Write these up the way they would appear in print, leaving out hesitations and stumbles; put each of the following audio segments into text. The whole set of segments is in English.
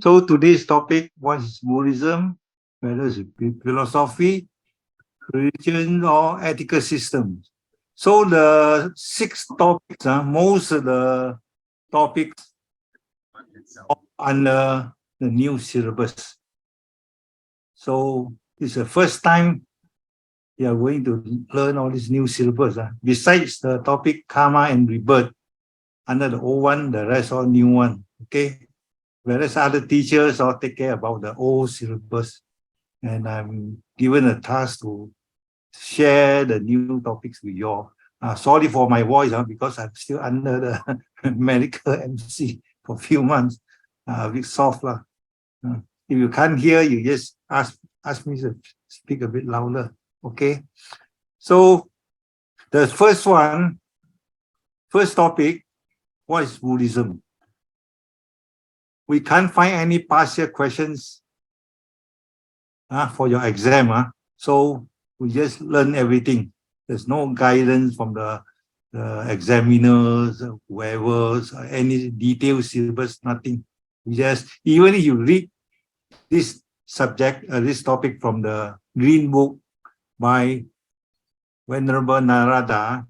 So today's topic was Buddhism, whether it's philosophy, religion, or ethical systems. So the six topics, most of the topics are under the new syllabus. So it's the first time you are going to learn all this new syllabus. Besides the topic karma and rebirth, under the old one, the rest all new one. Okay. Whereas other teachers all take care about the old syllabus. And I'm given a task to share the new topics with you all. Sorry for my voice, because I'm still under the medical MC for a few months. A bit soft. If you can't hear, you just ask me to speak a bit louder. Okay. So the first topic, what is Buddhism? We can't find any past year questions for your exam. So we just learn everything. There's no guidance from the examiners, whoever, any detailed syllabus, nothing. We just, even if you read this subject, this topic from the Green Book by Venerable Narada,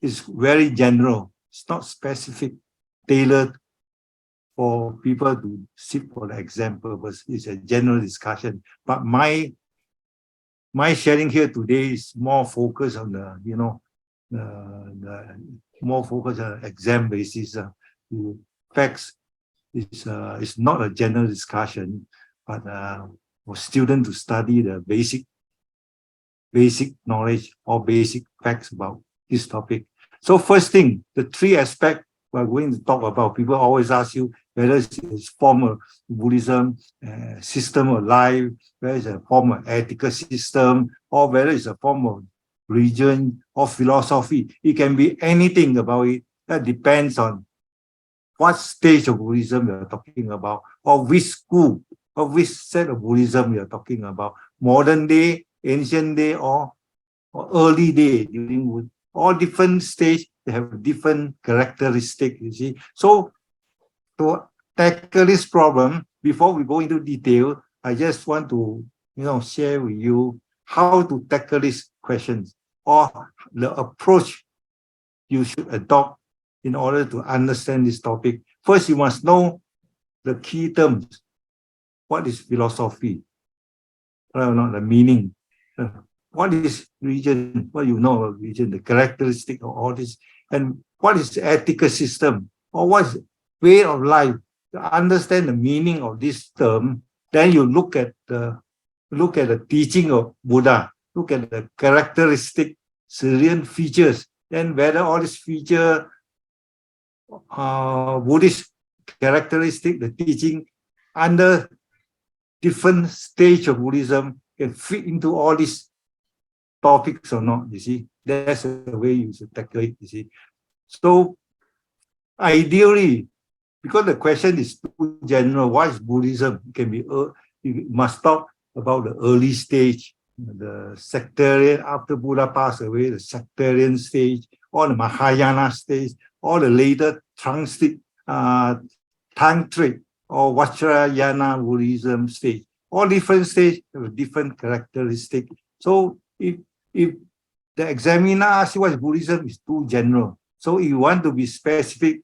is very general. It's not specific, tailored for people to sit for the exam purpose. It's a general discussion. But my sharing here today is more focused on the, the more focused on exam basis. Facts is not a general discussion, but for students to study the basic knowledge or basic facts about this topic. So first thing, the three aspects we're going to talk about. People always ask you whether it's form of Buddhism, system of life, whether it's a form of ethical system, or whether it's a form of religion or philosophy. It can be anything about it. That depends on what stage of Buddhism you're talking about, or which school, or which set of Buddhism you're talking about. Modern day, ancient day, or early day. During all different stages, they have different characteristics, you see. So to tackle this problem, before we go into detail, I just want to, share with you how to tackle these questions or the approach you should adopt in order to understand this topic. First, you must know the key terms. What is philosophy? Not the meaning. What is religion? What you know about religion, the characteristic of all this, and what is the ethical system, or what is way of life? To understand the meaning of this term, then you look at the teaching of Buddha, look at the characteristic Syrian features, then whether all these feature Buddhist characteristic, the teaching under different stage of Buddhism can fit into all these topics or not, you see. That's the way you should tackle it, you see. So ideally, because the question is too general, what is Buddhism? It can be, you must talk about the early stage, the sectarian, after Buddha passed away, the sectarian stage, or the Mahayana stage, or the later Tantric or Vajrayana Buddhism stage. All different stages have different characteristics. So if the examiner asks you what is Buddhism, is too general. So if you want to be specific,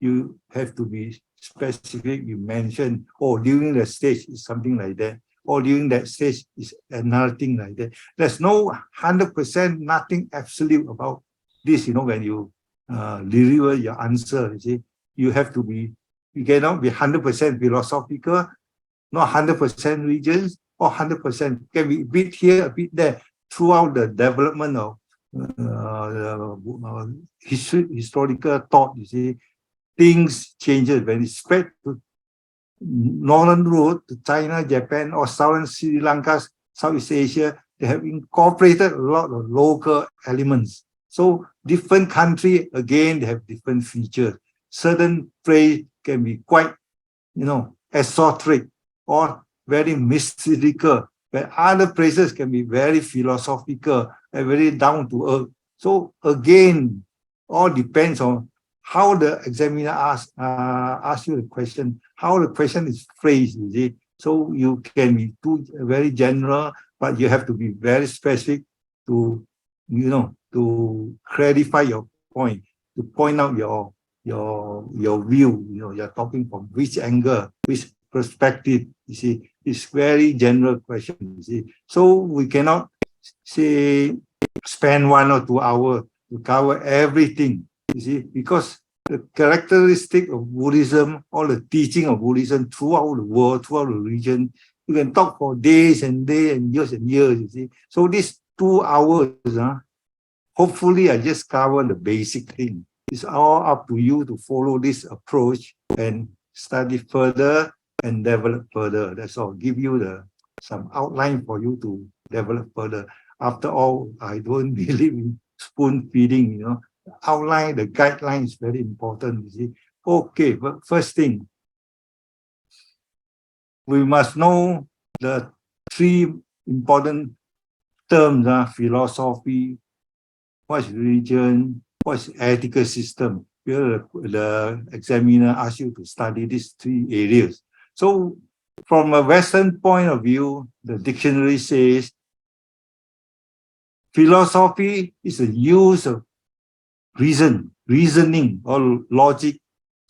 you have to be specific. You mention, during the stage is something like that, or during that stage is another thing like that. There's no 100%, nothing absolute about this, when you deliver your answer, you see. You cannot be 100% philosophical, not 100% religious, or 100%, can be a bit here, a bit there, throughout the development of historical thought, you see. Things changes when it spread to northern road, to China, Japan, or southern Sri Lanka, Southeast Asia. They have incorporated a lot of local elements. So different country, again, they have different features. Certain phrase can be quite, esoteric or very mystical, but other phrases can be very philosophical and very down to earth. So again, all depends on how the examiner asks you the question, how the question is phrased, you see. So you can be too very general, but you have to be very specific to, to clarify your point, to point out your view. You're talking from which angle, which perspective. You see, it's very general question. You see, so we cannot say spend 1 or 2 hours to cover everything. You see, because the characteristic of Buddhism, all the teaching of Buddhism throughout the world, throughout the region, you can talk for days and days and years, you see. So these 2 hours, hopefully I just cover the basic thing. It's all up to you to follow this approach and study further and develop further. That's all. Give you some outline for you to develop further. After all, I don't believe in spoon feeding, Outline, the guideline is very important, you see. Okay, but first thing, we must know the 3 important terms, philosophy, what's religion, what's ethical system. Here the examiner asks you to study these 3 areas. So from a Western point of view, the dictionary says philosophy is a use of reasoning or logic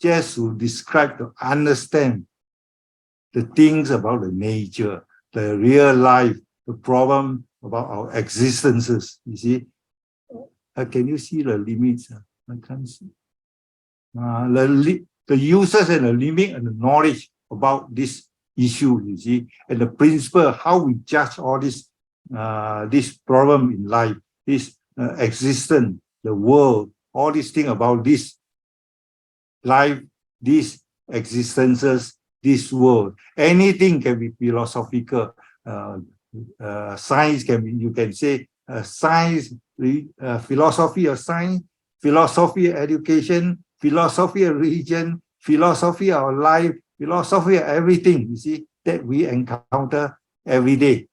just to describe, to understand the things about the nature, the real life, the problem about our existences. You see, can you see the limits? I can't see. The uses and the limit and the knowledge about this issue, you see, and the principle, how we judge all this problem in life, this existence, the world, all these things about this life, these existences, this world. Anything can be philosophical. Science can be, you can say, science, philosophy of science, philosophy of education, philosophy of religion, philosophy of life, philosophy of everything, you see, that we encounter every day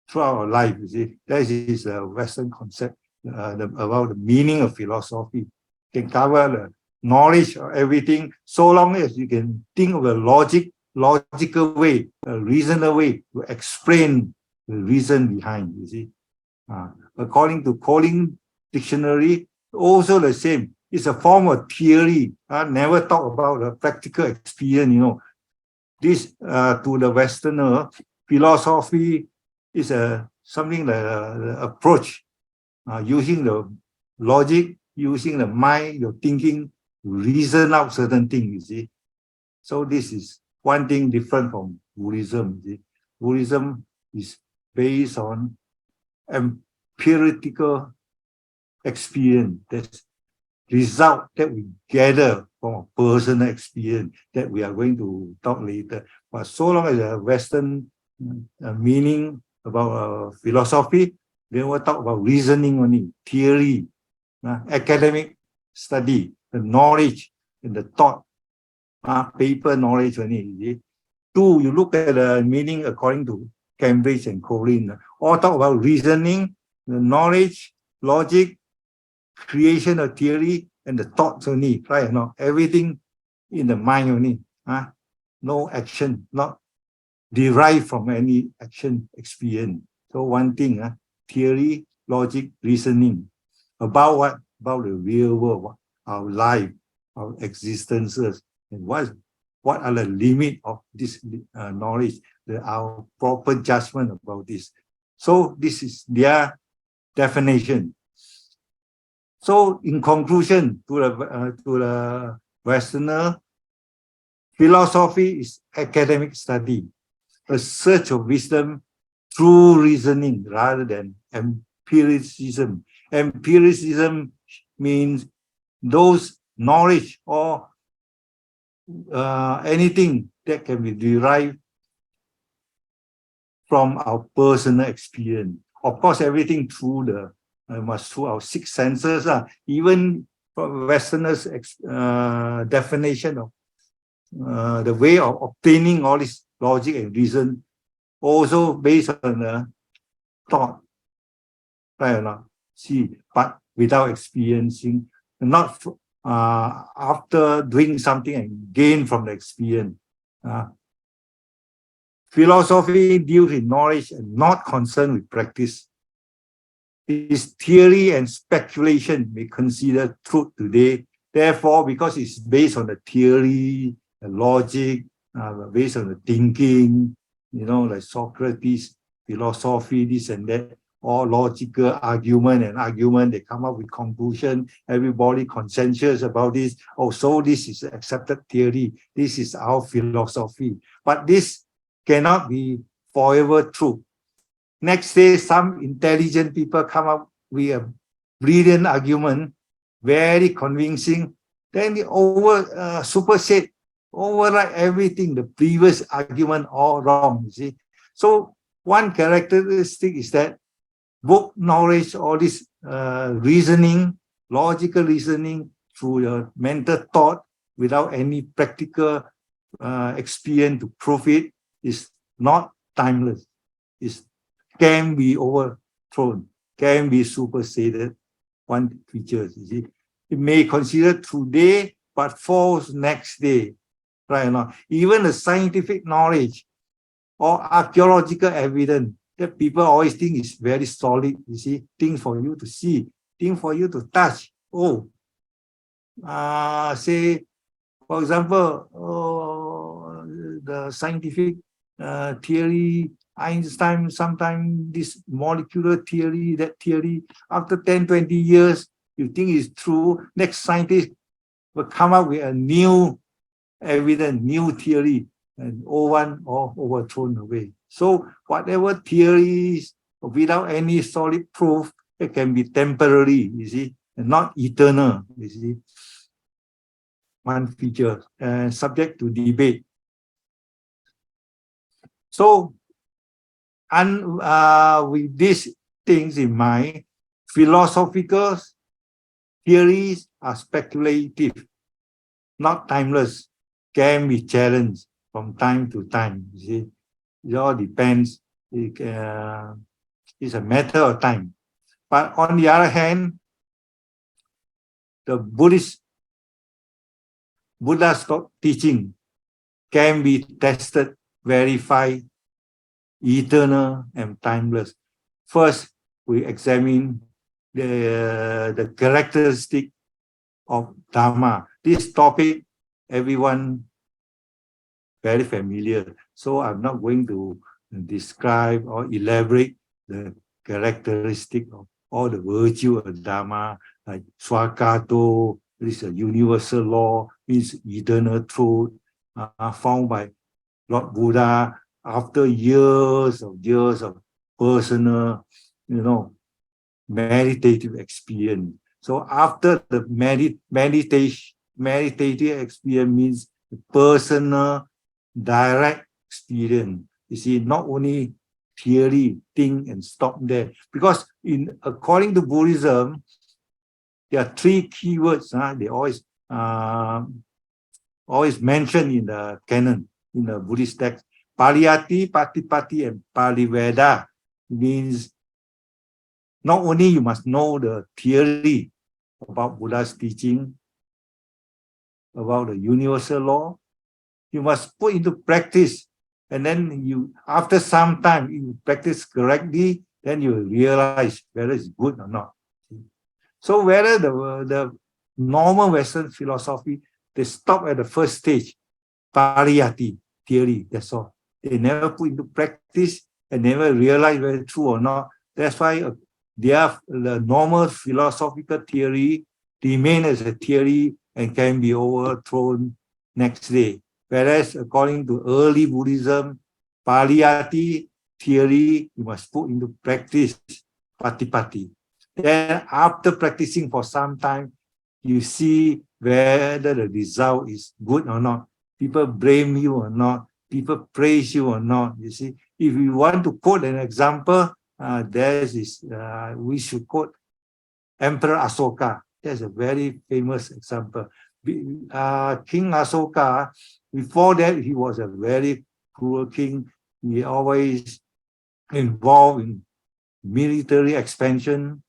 throughout our life, you see. That is a Western concept about the meaning of philosophy. Can cover the knowledge of everything, so long as you can think of a logical way, a reasonable way to explain the reason behind, you see. According to Collins Dictionary, also the same. It's a form of theory. Never talk about the practical experience, This, to the Westerner, philosophy is something like an approach, using the logic, using the mind, your thinking, to reason out certain things, you see. So this is one thing different from Buddhism, you see. Buddhism is based on empirical experience. That's result that we gather from a personal experience that we are going to talk later. But so long as a Western meaning about philosophy, they will talk about reasoning only, theory, academic study, the knowledge and the thought, paper knowledge only. 2, you look at the meaning according to Cambridge and Collins, all talk about reasoning, the knowledge, logic, creation of theory, and the thoughts only, right? No, everything in the mind only. No action, not derived from any action experience. So one thing, theory, logic, reasoning. About what? About the real world, our life, our existences, and what are the limits of this knowledge, our proper judgment about this. So this is their definition. So in conclusion, to the Westerner, philosophy is academic study, a search of wisdom through reasoning rather than empiricism. Empiricism means those knowledge or anything that can be derived from our personal experience. Of course, everything through through our 6 senses. Even from Westerners' definition of the way of obtaining all this logic and reason, also based on thought, right or not? See, but without experiencing, not after doing something and gain from the experience. Philosophy deals with knowledge and not concerned with practice. Its theory and speculation may consider truth today. Therefore, because it's based on the theory, the logic, based on the thinking, like Socrates, philosophy, this and that, all logical argument, they come up with conclusion, everybody consensus about this. Oh, so this is accepted theory, this is our philosophy. But this cannot be forever true. Next day, some intelligent people come up with a brilliant argument, very convincing, then they supersede, override everything, the previous argument all wrong, you see. So one characteristic is that book knowledge, all this reasoning, logical reasoning through your mental thought without any practical experience to prove it is not timeless. It can be overthrown, can be superseded. One feature, you see. It may consider today, but false next day, right or not? Even the scientific knowledge or archaeological evidence that people always think is very solid, you see, things for you to see, things for you to touch. Oh, say, for example, the scientific theory, Einstein, sometimes this molecular theory, that theory, after 10, 20 years, you think it's true, next scientist will come up with a new evidence, new theory, and old one all overthrown away. So whatever theories, without any solid proof, it can be temporary, you see, and not eternal, you see. One feature, subject to debate. So, with these things in mind, philosophical theories are speculative, not timeless, can be challenged from time to time. You see, it all depends. It's a matter of time. But on the other hand, the Buddha's teaching can be tested, verified, eternal, and timeless. First, we examine the characteristic of Dharma. This topic, everyone very familiar. So I'm not going to describe or elaborate the characteristic of all the virtue of Dharma, like Swakato, this is a universal law, means eternal truth, found by Lord Buddha after years of personal, meditative experience. So after the meditative experience means the personal, direct experience. You see, not only theory, think and stop there. Because according to Buddhism, there are three keywords. They always mentioned in the canon, in the Buddhist text. Pariyati, Patipati, and Pariveda means not only you must know the theory about Buddha's teaching, about the universal law, you must put into practice. And then after some time, you practice correctly, then you realize whether it's good or not. So whether the normal Western philosophy, they stop at the first stage, pariyati, theory, that's all. They never put into practice and never realize whether it's true or not. That's why the normal philosophical theory remain as a theory and can be overthrown next day. Whereas according to early Buddhism, pariyati theory, you must put into practice, patipati. Then after practicing for some time, you see whether the result is good or not. People blame you or not. People praise you or not. You see, if you want to quote an example, we should quote Emperor Asoka. That's a very famous example. King Asoka, before that, he was a very cruel king. He always involved in military expansion,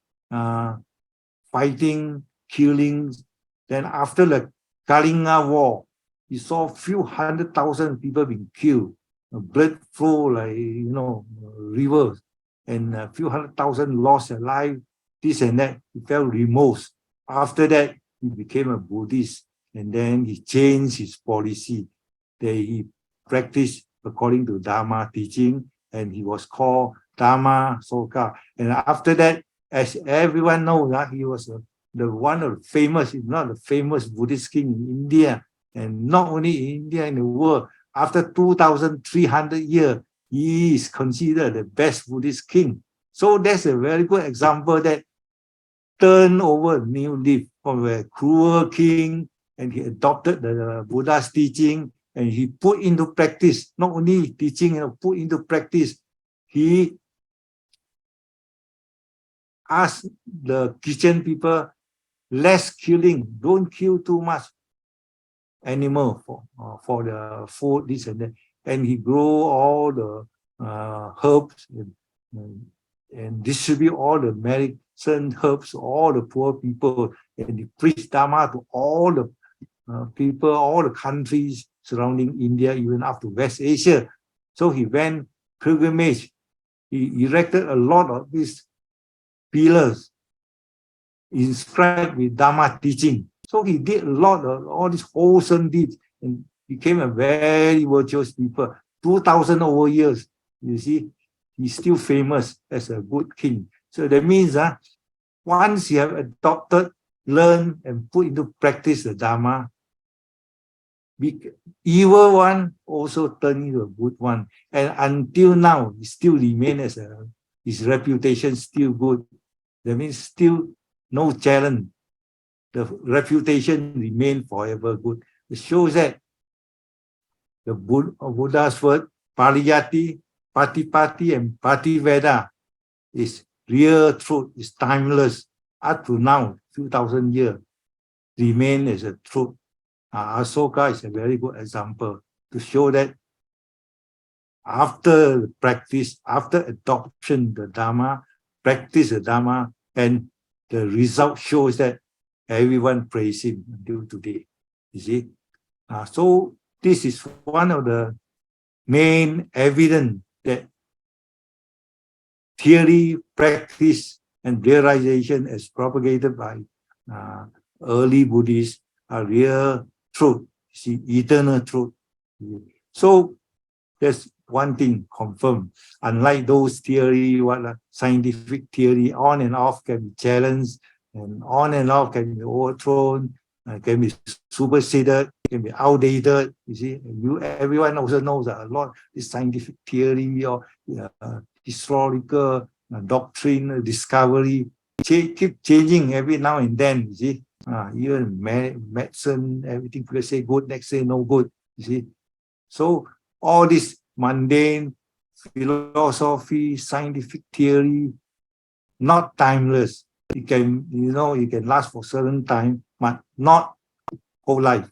fighting, killing Then after the Klang War, he saw few 100,000 people being killed, blood flow like, rivers, and a few 100,000 lost their life, this and that. He felt remorse. After that, he became a Buddhist, and then he changed his policy. He practiced according to Dharma teaching, and he was called Dharma Soka. And after that, as everyone knows, he was the one of the famous, if not the famous Buddhist king in India, and not only in India, in the world. After 2,300 years, he is considered the best Buddhist king. So that's a very good example that turned over a new leaf from a cruel king, and he adopted the Buddha's teaching, and he put into practice, not only teaching, put into practice. He asked the kitchen people, less killing, don't kill too much animal for the food, this and that. And he grow all the herbs and distribute all the medicine herbs to all the poor people, and he preach Dharma to all the people, all the countries surrounding India, even up to West Asia. So he went pilgrimage. He erected a lot of these pillars inscribed with Dharma teaching. So he did a lot of all these wholesome deeds and became a very virtuous people. 2,000 over years, you see, he's still famous as a good king. So that means once you have adopted, learned, and put into practice the Dharma, evil one also turn into a good one. And until now, he still remains as his reputation still good. That means still no challenge. The reputation remain forever good. It shows that the Buddha's word, Pariyati, Patipati, and Pativeda is real truth, is timeless. Up to now, 2,000 years, remain as a truth. Asoka is a very good example to show that after practice, after adoption, the Dharma, practice the Dharma, and the result shows that everyone praise him until today. You see? So this is one of the main evidence that theory, practice, and realization as propagated by early Buddhists are real truth, see, eternal truth. So that's one thing confirmed. Unlike those theory, scientific theory, on and off can be challenged, and on and off can be overthrown, can be superseded, can be outdated. You see, everyone also knows that a lot of this scientific theory or historical doctrine, discovery, keep changing every now and then. You see, even medicine, everything people say good, next say no good. You see, so all this mundane philosophy, scientific theory, not timeless. It can, it can last for certain time, but not whole life,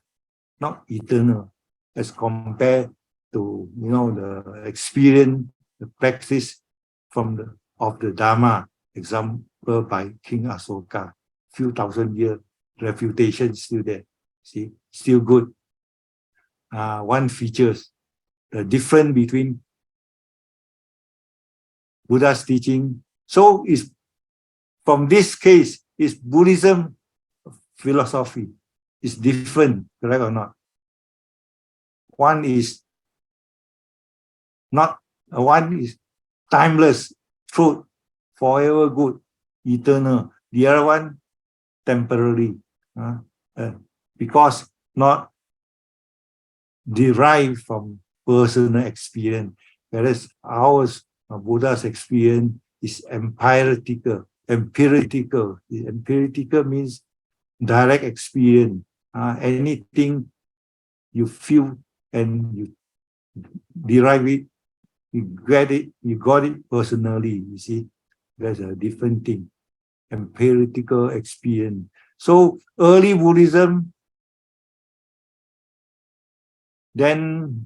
not eternal, as compared to the experience, the practice of the Dharma, example by King Asoka, few thousand years, reputation still there. See, still good. One features the difference between Buddha's teaching. So is from this case, is Buddhism philosophy is different, correct or not? One is timeless, truth, forever good, eternal. The other one, temporary, because not derived from personal experience, whereas ours, Buddha's experience, is empirical. Empirical means direct experience. Anything you feel and you derive it, you got it personally. You see, that's a different thing. Empirical experience. So early Buddhism, then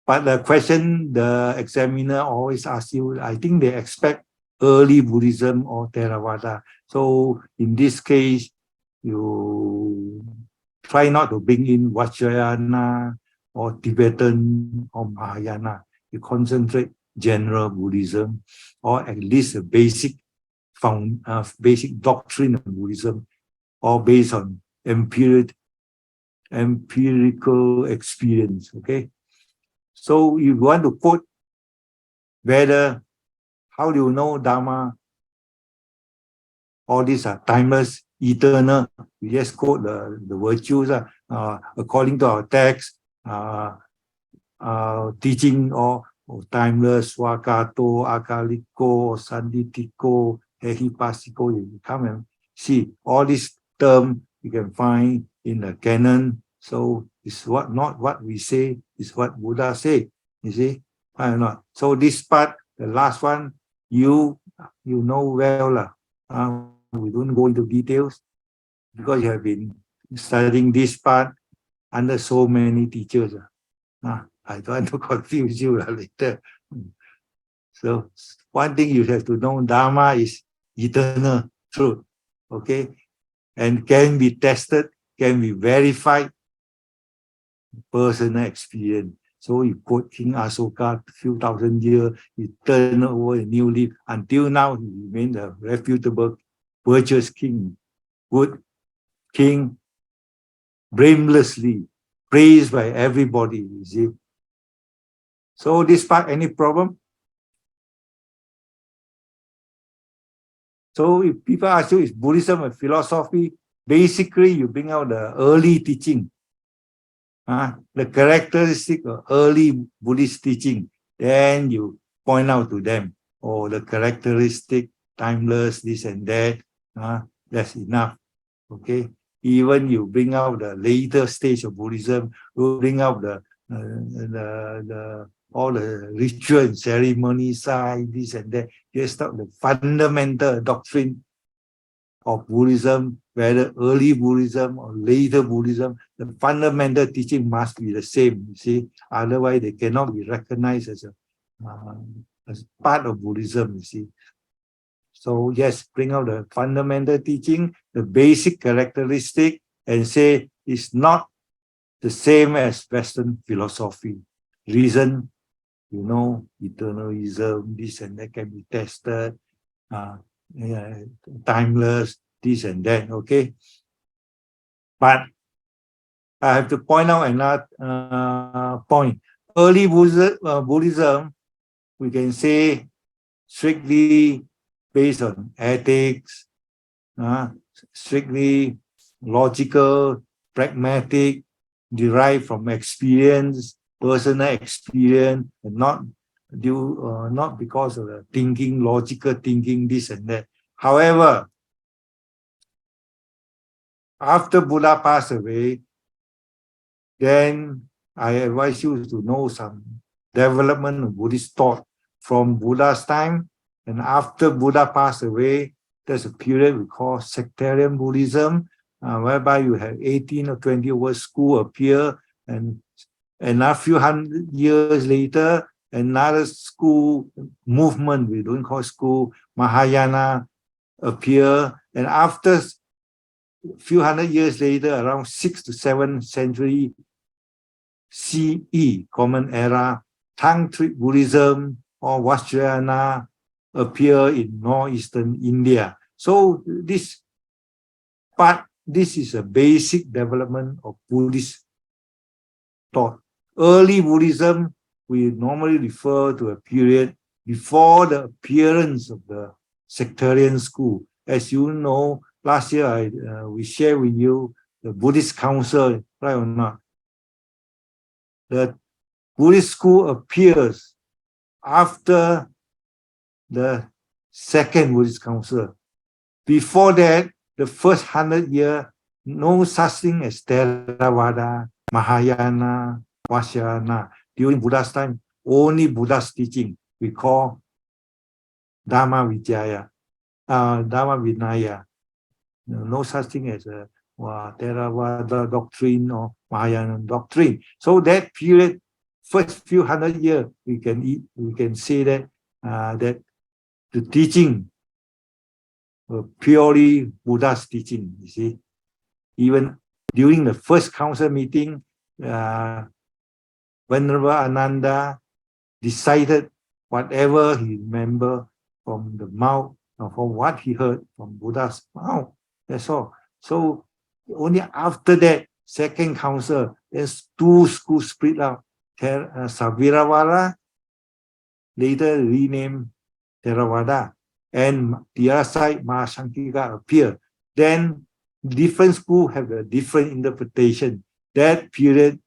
but the question the examiner always asks you, I think they expect early Buddhism or Theravada. So in this case, you try not to bring in Vajrayana or Tibetan or Mahayana. You concentrate general Buddhism, or at least a basic basic doctrine of Buddhism, all based on empirical experience. Okay, so you want to quote whether, how do you know Dharma? All these are timeless, eternal. We just quote the virtues according to our text, teaching or timeless, Swakato, Akaliko, Sanditiko, Ehipasiko. You come and see all these terms you can find in the canon. So it's not what we say, is what Buddha say. You see, I not. So this part, the last one, you know well. We don't go into details because you have been studying this part under so many teachers. I don't want to confuse you later. So one thing you have to know, Dharma is eternal truth, okay? And can be tested, can be verified, personal experience. So you quote King Asoka, a few thousand years, he turned over a new leaf. Until now, he remained a reputable, virtuous king, good king, blamelessly praised by everybody, you see. So this part, any problem? So if people ask you, is Buddhism a philosophy? Basically, you bring out the early teaching, the characteristic of early Buddhist teaching. Then you point out to them, oh, the characteristic, timeless, this and that. That's enough. Okay. Even you bring out the later stage of Buddhism, you bring out all the ritual and ceremony side, this and that. Just talk the fundamental doctrine of Buddhism, whether early Buddhism or later Buddhism, the fundamental teaching must be the same, you see. Otherwise, they cannot be recognized as part of Buddhism, you see. So yes, bring out the fundamental teaching, the basic characteristic, and say it's not the same as Western philosophy. Reason, you know, eternalism, this and that can be tested, timeless, this and that, okay? But I have to point out another point. Early Buddhism, we can say, strictly based on ethics, strictly logical, pragmatic, derived from experience, personal experience, and not because of the thinking, logical thinking, this and that. However, after Buddha passed away, then I advise you to know some development of Buddhist thought from Buddha's time, and after Buddha passed away, there's a period we call sectarian Buddhism, whereby you have 18 or 20 over school appear, and a few hundred years later, another school movement, we don't call school, Mahayana, appear, and after a few hundred years later, around 6th to 7th century CE, Common Era, Tantric Buddhism or Vajrayana appear in northeastern India. So this is a basic development of Buddhist thought. Early Buddhism, we normally refer to a period before the appearance of the sectarian school. As you know, last year we shared with you the Buddhist Council, right or not? The Buddhist school appears after the second Buddhist Council. Before that, the first 100 years, no such thing as Theravada, Mahayana, Vajrayana. During Buddha's time, only Buddha's teaching we call Dharma Vinaya. No such thing as a Theravada doctrine or Mahayana doctrine. So that period, first few 100 years, we can say that that the teaching purely Buddha's teaching, you see. Even during the first council meeting, Venerable Ananda decided whatever he remembered from the mouth, or from what he heard from Buddha's mouth. That's all. So only after that, second council, there's two schools split out. Saviravada, later renamed Theravada, and the other side, Mahasatipatthana appeared. Then different schools have a different interpretation. That period,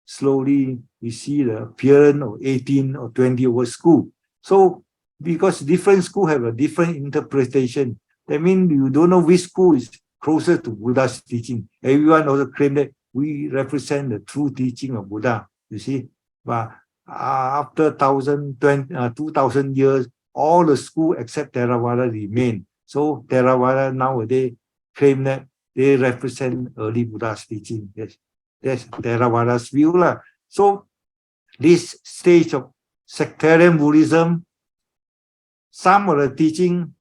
slowly we see the appearance of 18 or 20 over school. So because different schools have a different interpretation, that means you don't know which school is closer to Buddha's teaching. Everyone also claim that we represent the true teaching of Buddha, you see. But after 2,000 years, all the schools except Theravada remain. So Theravada nowadays claim that they represent early Buddha's teaching. Yes, that's Theravada's view lah. So this stage of sectarian Buddhism, some of the teaching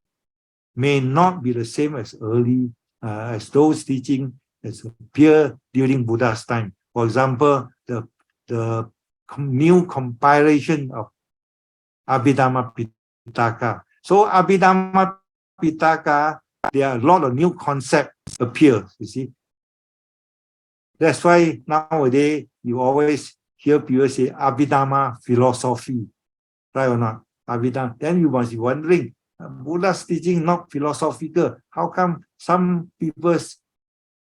may not be the same as early as those teaching that appear during Buddha's time. For example, the new compilation of Abhidhamma Pitaka. So Abhidhamma Pitaka, there are a lot of new concepts appear, you see. That's why nowadays you always hear people say Abhidhamma philosophy, right or not? Abhidhamma. Then you must be wondering, Buddha's teaching not philosophical. How come some people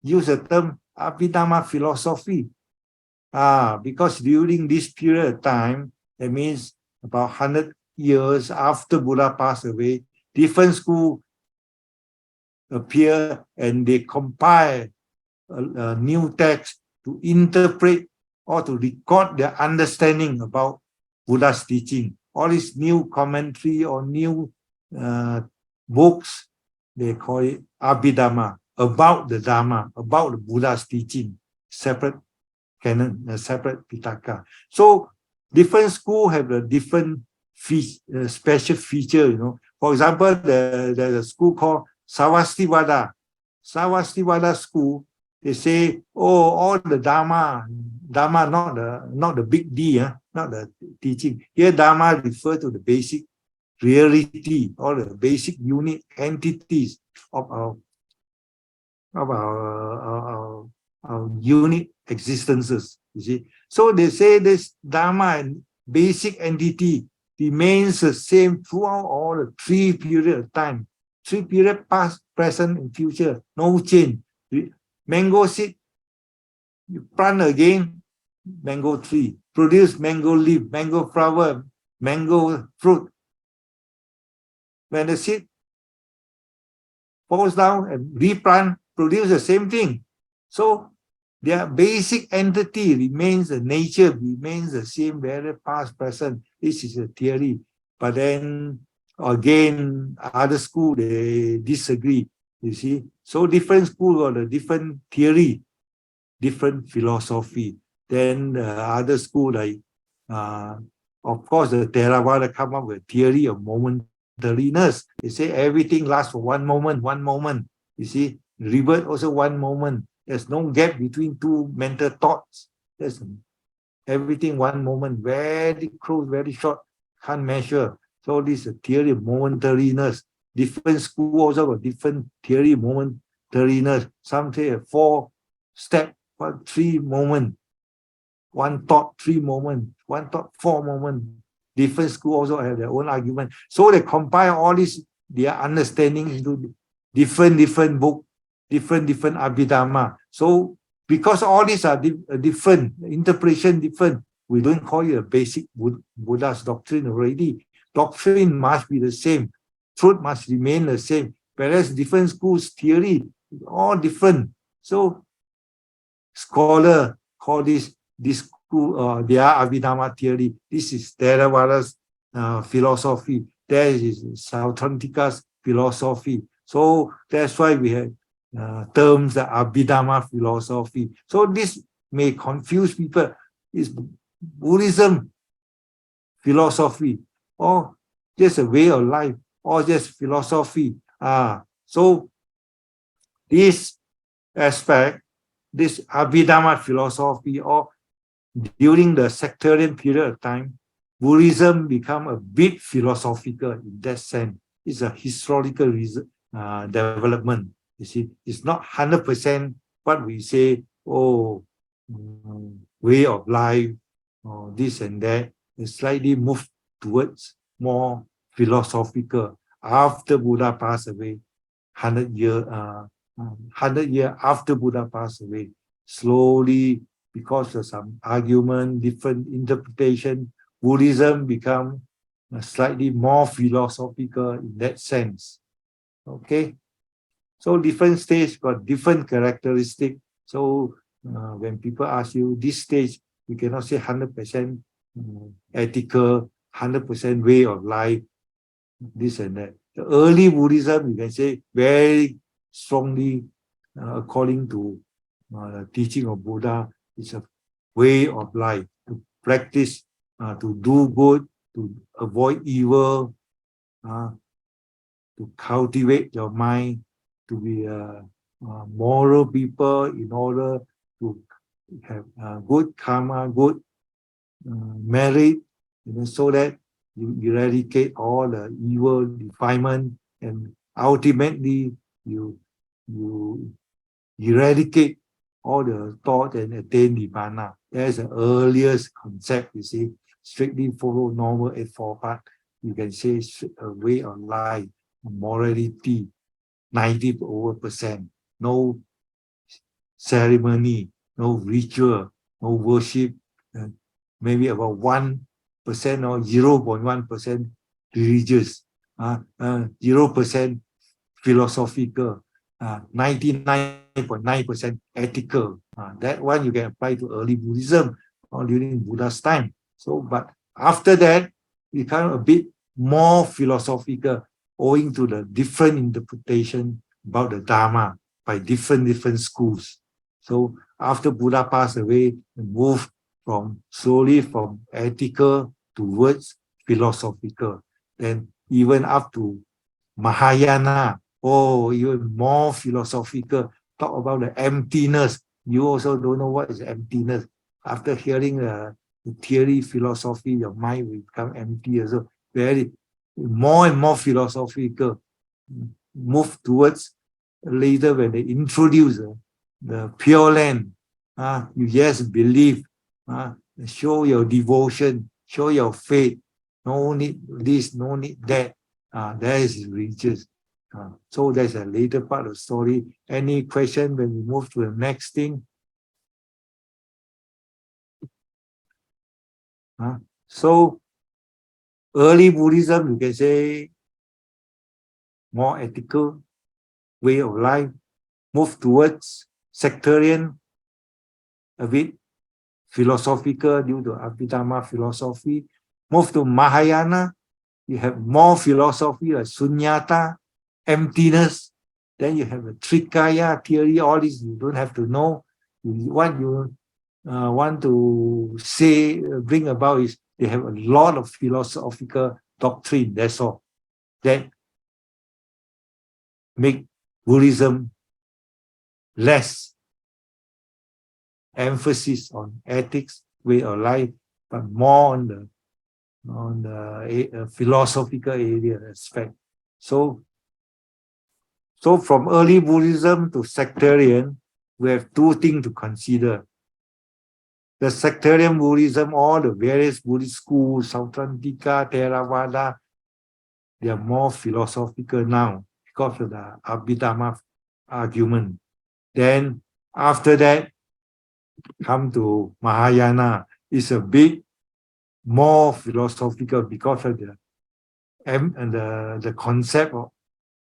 use the term Abhidhamma philosophy? Because during this period of time, that means about 100 years after Buddha passed away, different schools appear and they compile a new text to interpret or to record their understanding about Buddha's teaching. All these new commentary or new books, they call it Abhidhamma, about the Dhamma, about the Buddha's teaching, separate canon, separate Pitaka. So different schools have a different special feature, you know. For example, there's a school called Savastivada. Savastivada school, they say, oh, all the Dhamma, not the big D, not the teaching. Here, Dhamma refers to the basic reality, all the basic unique entities of our unique existences, you see. So they say this Dhamma and basic entity remains the same throughout all the 3 periods of time. 3 periods, past, present, and future, no change. Mango seed, you plant again, mango tree, produce mango leaf, mango flower, mango fruit. When the seed falls down and replant, produce the same thing. So their basic entity remains, the nature remains the same, whether past, present. This is a theory. But then again, other school, they disagree, you see. So different schools got a different theory, different philosophy. Then other school, like, of course, the Theravada come up with theory of momentariness. They say everything lasts for one moment, you see. Rebirth also one moment. There's no gap between two mental thoughts. There's everything one moment, very close, very short, can't measure. So this is a theory of momentariness. Different schools also got different theory of momentariness. Some say a 4-step, 3 moment, 1 thought, 3 moment, 1 thought, 4 moment. Different schools also have their own argument. So they compile all this, their understanding into different book, different Abhidhamma. So because all these are different, interpretation different, we don't call it a basic Buddha's doctrine already. Doctrine must be the same. Truth must remain the same. Whereas different schools' theory, all different. So scholar call this school, their Abhidhamma theory. This is Theravada's philosophy. There is Sautantika's philosophy. So that's why we have terms that Abhidhamma philosophy. So this may confuse people. Is Buddhism philosophy or just a way of life or just philosophy? So this aspect, this Abhidhamma philosophy, or during the sectarian period of time, Buddhism become a bit philosophical in that sense. It's a historical development. You see, it's not 100% what we say, oh, way of life, or this and that. It's slightly moved towards more philosophical after Buddha passed away, 100 years after Buddha passed away. Slowly, because of some argument, different interpretation, Buddhism become slightly more philosophical in that sense. Okay, so different stage got different characteristic. So when people ask you this stage, we cannot say 100% ethical, 100% way of life, this and that. The early Buddhism, you can say very strongly, according to the teaching of Buddha, is a way of life to practice, to do good, to avoid evil, to cultivate your mind, to be a moral people in order to have good karma, good merit, so that you eradicate all the evil defilement, and ultimately you eradicate all the thought and attain nirvana. That's the earliest concept, you see. Strictly follow normal Eightfold Path. You can say a way of life, morality, 90%. No ceremony, no ritual, no worship, maybe about 1% or 0.1% religious, 0% philosophical, 99.9% ethical. That one you can apply to early Buddhism or during Buddha's time. So, but after that, it become a bit more philosophical, owing to the different interpretation about the Dharma by different schools. So after Buddha passed away, it moved slowly from ethical towards philosophical. Then even up to Mahayana, even more philosophical, talk about the emptiness. You also don't know what is emptiness. After hearing the theory, philosophy, your mind will become empty also. Very more and more philosophical. Move towards later when they introduce the Pure Land. You just believe, show your devotion, show your faith. No need this, no need that. That is religious. So that's a later part of the story. Any question when we move to the next thing? So early Buddhism, you can say, more ethical way of life, move towards sectarian, a bit philosophical due to Abhidhamma philosophy. Move to Mahayana, you have more philosophy like sunyata, emptiness. Then you have a Trikaya theory, all this you don't have to know. What you want to say, bring about is they have a lot of philosophical doctrine, that's all. That make Buddhism less emphasis on ethics, way of life, but more on the philosophical area aspect. So from early Buddhism to sectarian, we have two things to consider. The sectarian Buddhism, all the various Buddhist schools, Sautrantika, Theravada, they are more philosophical now because of the Abhidhamma argument. Then after that, come to Mahayana. It's a bit more philosophical because of the concept of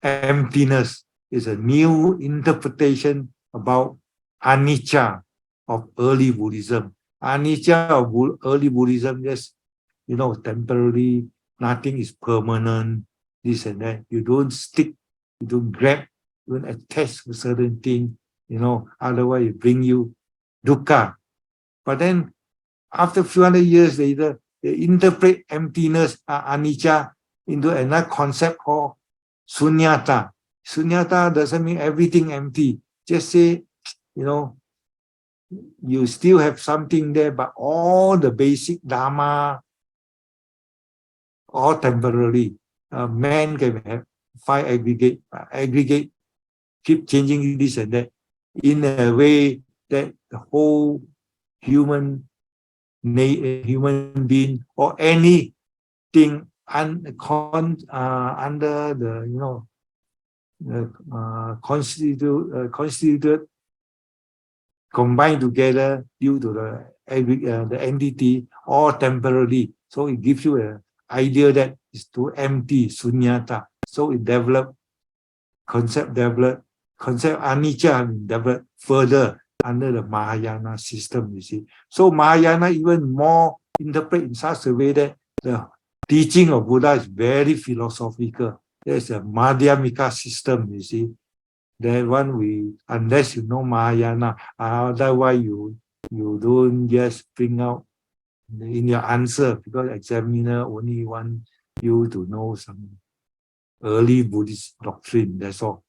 emptiness. Is a new interpretation about anicca of early Buddhism. Anicca of early Buddhism, just, temporary, nothing is permanent, this and that. You don't stick, you don't grab, you don't attach to certain thing, otherwise it bring you dukkha. But then after a few hundred years later, they interpret emptiness, anicca, into another concept called sunyata. Sunyata doesn't mean everything empty. Just say you know, you still have something there, but all the basic Dharma, all temporary. Man can have 5 aggregate, keep changing this and that in a way that the whole human being or anything under the, you know, constituted, combined together due to the entity, or temporarily. So it gives you an idea that it's too empty, sunyata. So it concept anicca developed further under the Mahayana system, you see. So Mahayana even more interpret in such a way that the teaching of Buddha is very philosophical. There's a Madhyamika system, you see. That one unless you know Mahayana, otherwise you don't just bring out in your answer, because examiner only want you to know some early Buddhist doctrine, that's all.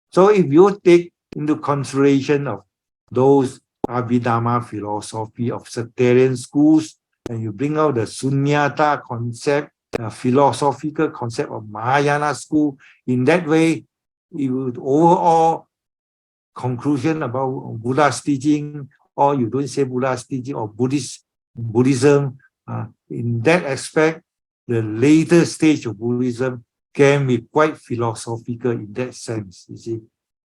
So if you take into consideration of those Abhidhamma philosophy of sectarian schools, and you bring out the Sunyata concept, the philosophical concept of Mahayana school, in that way, it would overall conclusion about Buddha's teaching, or you don't say Buddha's teaching or Buddhism. In that aspect, the later stage of Buddhism can be quite philosophical in that sense, you see.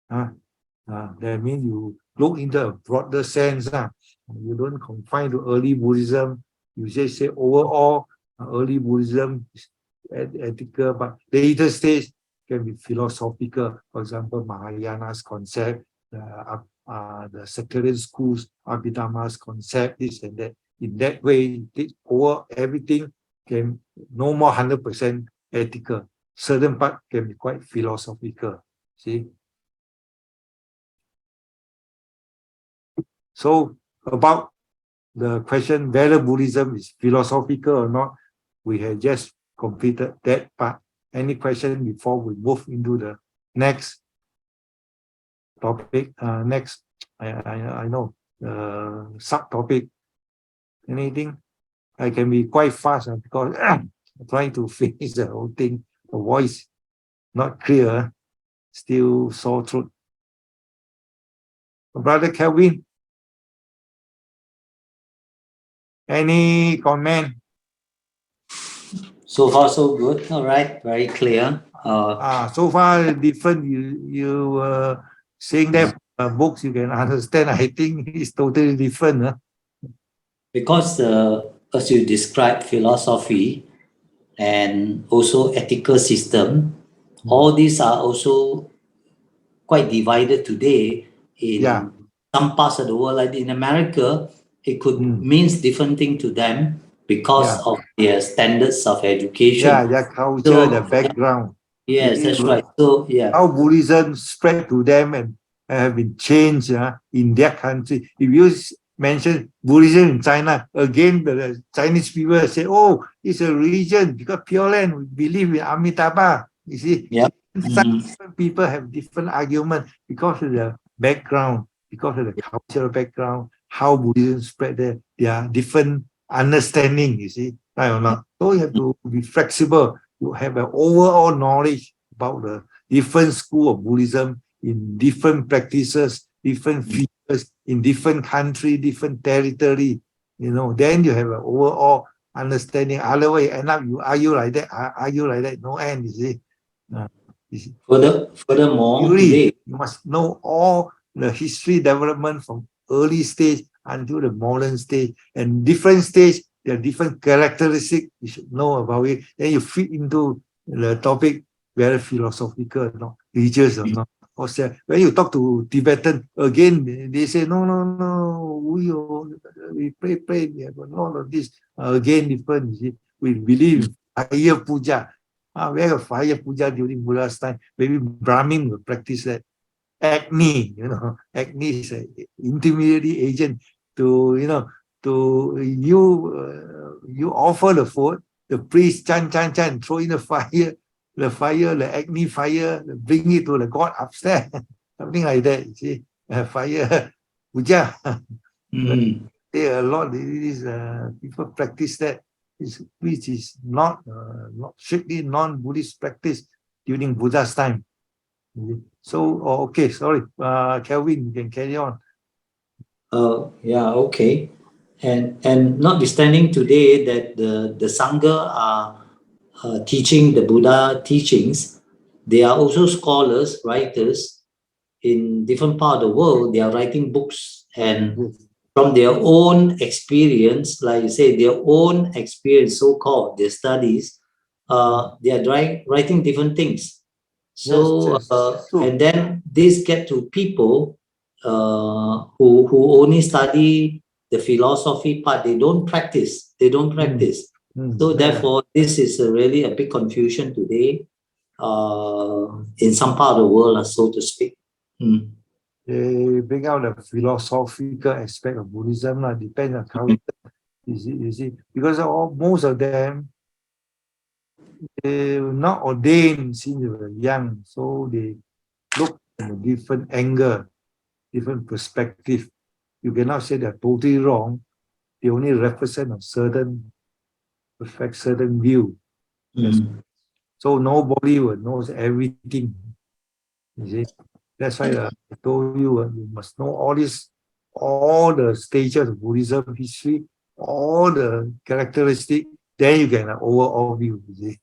That means you look into a broader sense. You don't confine to early Buddhism. You just say overall, early Buddhism is ethical, but later stage can be philosophical. For example, Mahayana's concept, the sectarian schools, Abhidhamma's concept, this and that. In that way, over everything can no more 100% ethical. Certain part can be quite philosophical. See? So about the question whether Buddhism is philosophical or not, we have just completed that part. Any question before we move into the next topic? Next, I know, subtopic. Anything? I can be quite fast because I'm trying to finish the whole thing. The voice not clear, still sore throat. Brother Kelvin, any comment? So far, so good. All right, very clear. So far different. You were saying that books you can understand. I think it's totally different. Because as you described philosophy and also ethical system, all these are also quite divided today in some parts of the world. Like in America, it could means different thing to them because of their standards of education. Yeah, their culture, the background. Yes, that's right. So yeah, how Buddhism spread to them and have been changed in their country. If you mention Buddhism in China, again the Chinese people say, oh, it's a religion because Pure Land, we believe in Amitabha. You see, some people have different arguments because of the background, because of the cultural background, how Buddhism spread there. There are different understanding, you see, right or not? So you have to be flexible. You have an overall knowledge about the different school of Buddhism in different practices, different features in different country, different territory. You know, then you have an overall understanding. Otherwise, end up you argue like that, no end. You see. Furthermore, today you must know all the history development from early stage until the modern stage, and different stage, there are different characteristics you should know about it. Then you fit into the topic, very philosophical, not religious or not. Or say, when you talk to Tibetan, again, they say, no, we pray, we have a lot of this. Again, different, you see. We believe fire puja. We have fire puja during Buddha's time. Maybe Brahmin will practice that. Agni, Agni is an intermediary agent to, you offer the food, the priest chant, throw in the Agni fire, bring it to the god upstairs, something like that, you see. fire, puja. Mm. A lot these people practice that, which is not strictly non-Buddhist practice during Buddha's time. So, okay, sorry, Kelvin, you can carry on. Yeah, okay. And notwithstanding today that the Sangha are teaching the Buddha teachings, they are also scholars, writers in different part of the world. They are writing books, and Yes. from their own experience, like you say, their own experience, so-called their studies, they are writing different things. So, Yes, true. and then this get to people who only study the philosophy part. They don't practice. They don't practice. So Yeah. therefore, this is really a big confusion today in some part of the world, so to speak. Mm. They bring out the philosophical aspect of Buddhism, depends on character. You see, because most of them, they were not ordained since they were young, so they look from a different angle, different perspective. You cannot say they're totally wrong. They only represent a certain view. Mm. So nobody will knows everything. You see, that's why I told you, you must know all the stages of Buddhism history, all the characteristics. Then you get an overall view. You see,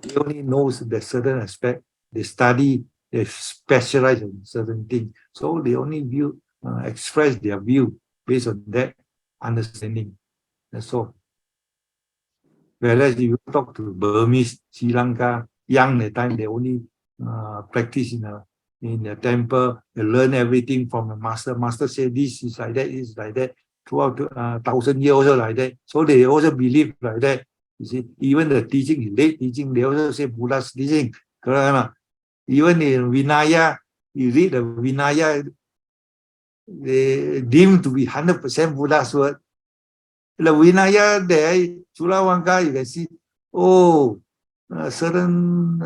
they only knows the certain aspect. They study, they specialize in certain things. So they only express their view based on that understanding. That's all. Whereas if you talk to Burmese, Sri Lanka, young the time, they only practice in the temple. They learn everything from the master. Master said this is like that, this is like that. Throughout 1,000 years also like that. So they also believe like that. You see, even the teaching, late teaching, they also say Buddha's teaching. Correct? Even in Vinaya, you read the Vinaya, they deem to be 100% Buddha's word. The Vinaya there, Chulawanka, you can see, certain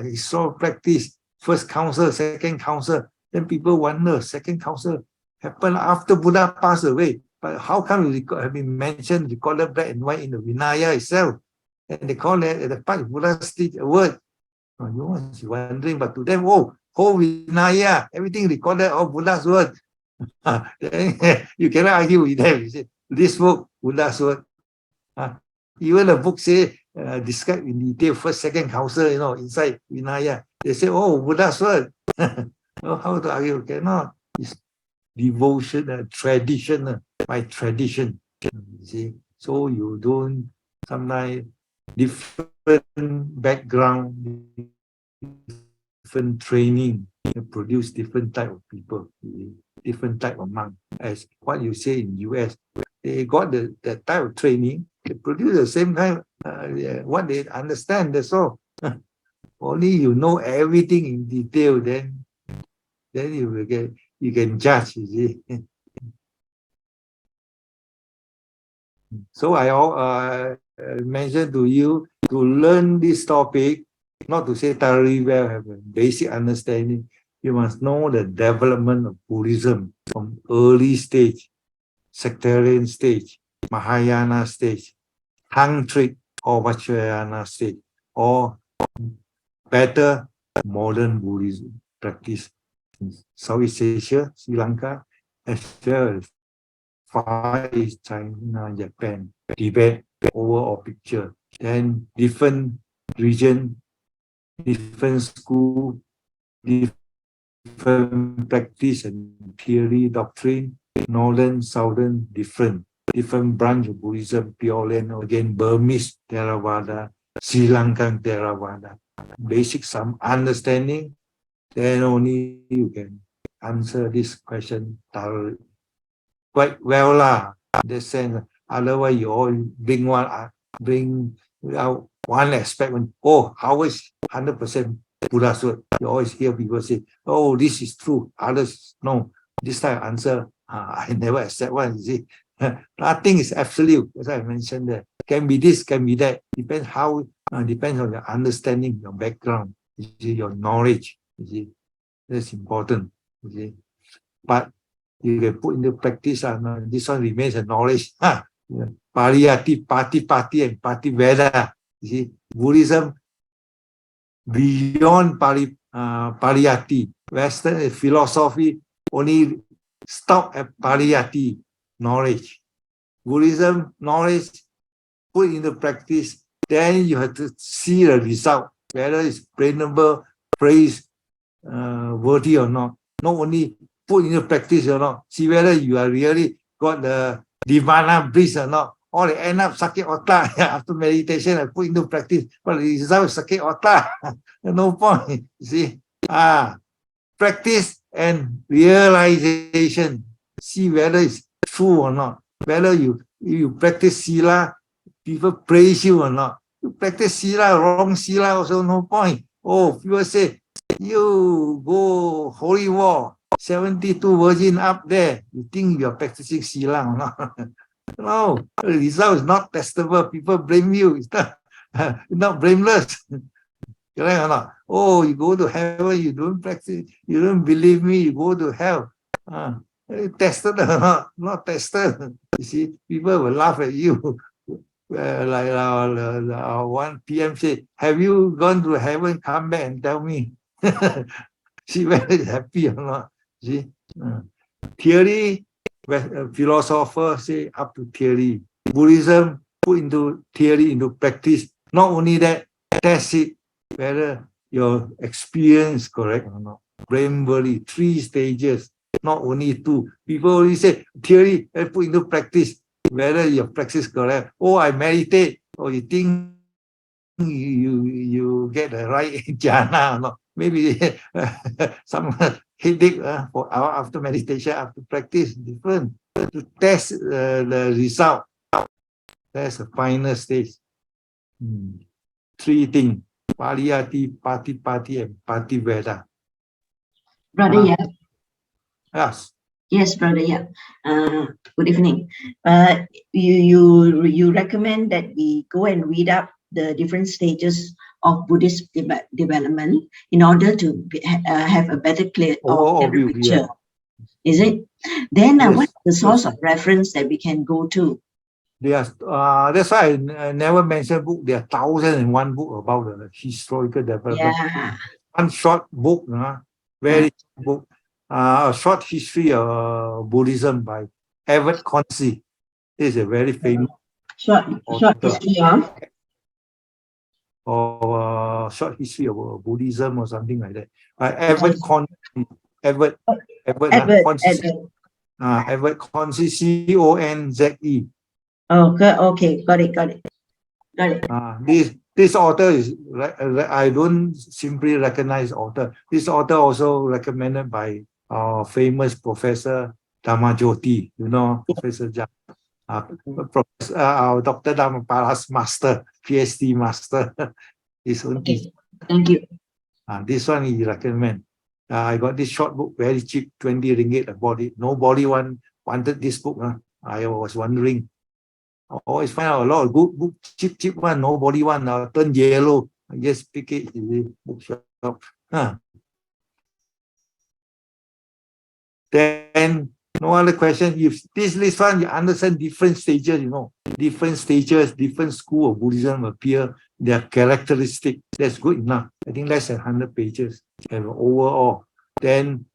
historical practice, first council, second council, then people wonder, second council happened after Buddha passed away. But how come it have been mentioned, recorded black and white in the Vinaya itself? And they call it the part of Buddha's word. You must be wondering, but to them, whole Vinaya, everything recorded of Buddha's word. You cannot argue with them. You say, this book, Buddha's word. Even the book say, describe in detail, first, second council, inside Vinaya. They say, Buddha's word. How to argue? Cannot. It's devotion, tradition, by tradition. You see, so you don't sometimes different background, different training, produce different type of people, different type of monk. As what you say in US, they got that type of training, they produce the same kind what they understand, that's all. Only you know everything in detail, then you can judge, you see. So I mentioned to you to learn this topic, not to say thoroughly well, have a basic understanding. You must know the development of Buddhism from early stage, sectarian stage, Mahayana stage, tantric or Vajrayana stage, or better modern Buddhism practice in Southeast Asia, Sri Lanka, as well as Far East China, Japan, Tibet, overall picture. Then different region, different school, different practice and theory, doctrine, northern, southern, different branch of Buddhism, Pure Land, again, Burmese Theravada, Sri Lankan Theravada. Basic some understanding, then only you can answer this question thoroughly. Quite well lah, in the sense. Otherwise, you all bring out one aspect. How is 100% Buddha's word? You always hear people say, this is true. Others, no. This type of answer, I never accept one. You see, nothing is absolute. As I mentioned that, can be this, can be that. Depends how. Depends on your understanding, your background, you see, your knowledge. You see, That's important. Okay. But you can put into practice, and this one remains a knowledge. Pariyati, Pati, and Pati Veda. You see, Buddhism beyond Pariyati. Western philosophy only stop at Pariyati, knowledge. Buddhism, knowledge, put into practice, then you have to see the result, whether it's brainable, praise, worthy or not. Not only put into practice or not, see whether you are really got the Nirvana bliss or not. Or they end up sakit otak after meditation and put into practice, but the result is sakit otak. No point. You see, practice and realization. See whether it's true or not. Whether you practice sila, people praise you or not. You practice sila, wrong sila, also no point. Oh, people say, you go holy war, 72 virgin up there. You think you're practicing sila or not? No, the result is not testable. People blame you. It's not blameless. Correct or not? Oh, you go to heaven, you don't practice, you don't believe me, you go to hell. Tested or not? Not tested. You see, people will laugh at you. Like our one PM said, have you gone to heaven? Come back and tell me. See whether it's happy or not. See, theory, philosopher say up to theory. Buddhism put into theory, into practice. Not only that, test it whether your experience is correct or not. Brainworthy, 3 stages, not only 2. People only say theory and put into practice, whether your practice is correct. Oh, I meditate. Or you think you get the right jhana or not. Maybe some headache for hour after meditation, after practice, different. To test the result, that's the final stage. 3 things. Pariyati, Pati, and Pati Veda. Brother Yap. Yes. Yes, Brother Yap. Good evening. You recommend that we go and read up the different stages of Buddhist development in order to have a better clear picture. Is it? Then Yes. what's the source of reference that we can go to? That's why I never mentioned book. There are 1,001 books about the historical development. Yeah. One short book, very short book, a short history of Buddhism by Everett Concy. Is a very famous short history of or short history of Buddhism or something like that. Everett Concy, Everett Concy, C-O-N-Z-E. Okay, got it. This author is, I don't simply recognize author. This author also recommended by our famous Professor Dhamajoti, Professor Professor, our Dr. Dhamapala's master, PhD master. Thank you. This one he recommend. I got this short book, very cheap, 20 ringgit. I bought it. Nobody wanted this book. I was wondering. I always find out a lot of good book, cheap one. Nobody want. Turn yellow. I just pick it in the bookshop. Then no other question. If this list one, you understand different stages. Different stages, different school of Buddhism appear. Their characteristic. That's good enough. I think less than 100 pages. And overall, then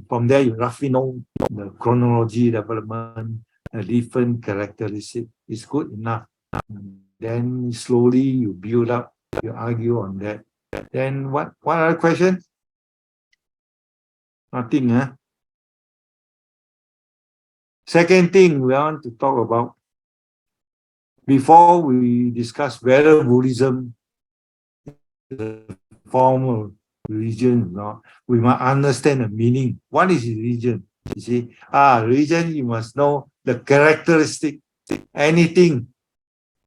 from there you roughly know the chronology, development, different characteristic. Is good enough. Then slowly you build up, you argue on that. Then what other questions? Nothing, Second thing we want to talk about, before we discuss whether Buddhism is a formal religion or not, we must understand the meaning. What is religion? You see, religion, you must know the characteristic, anything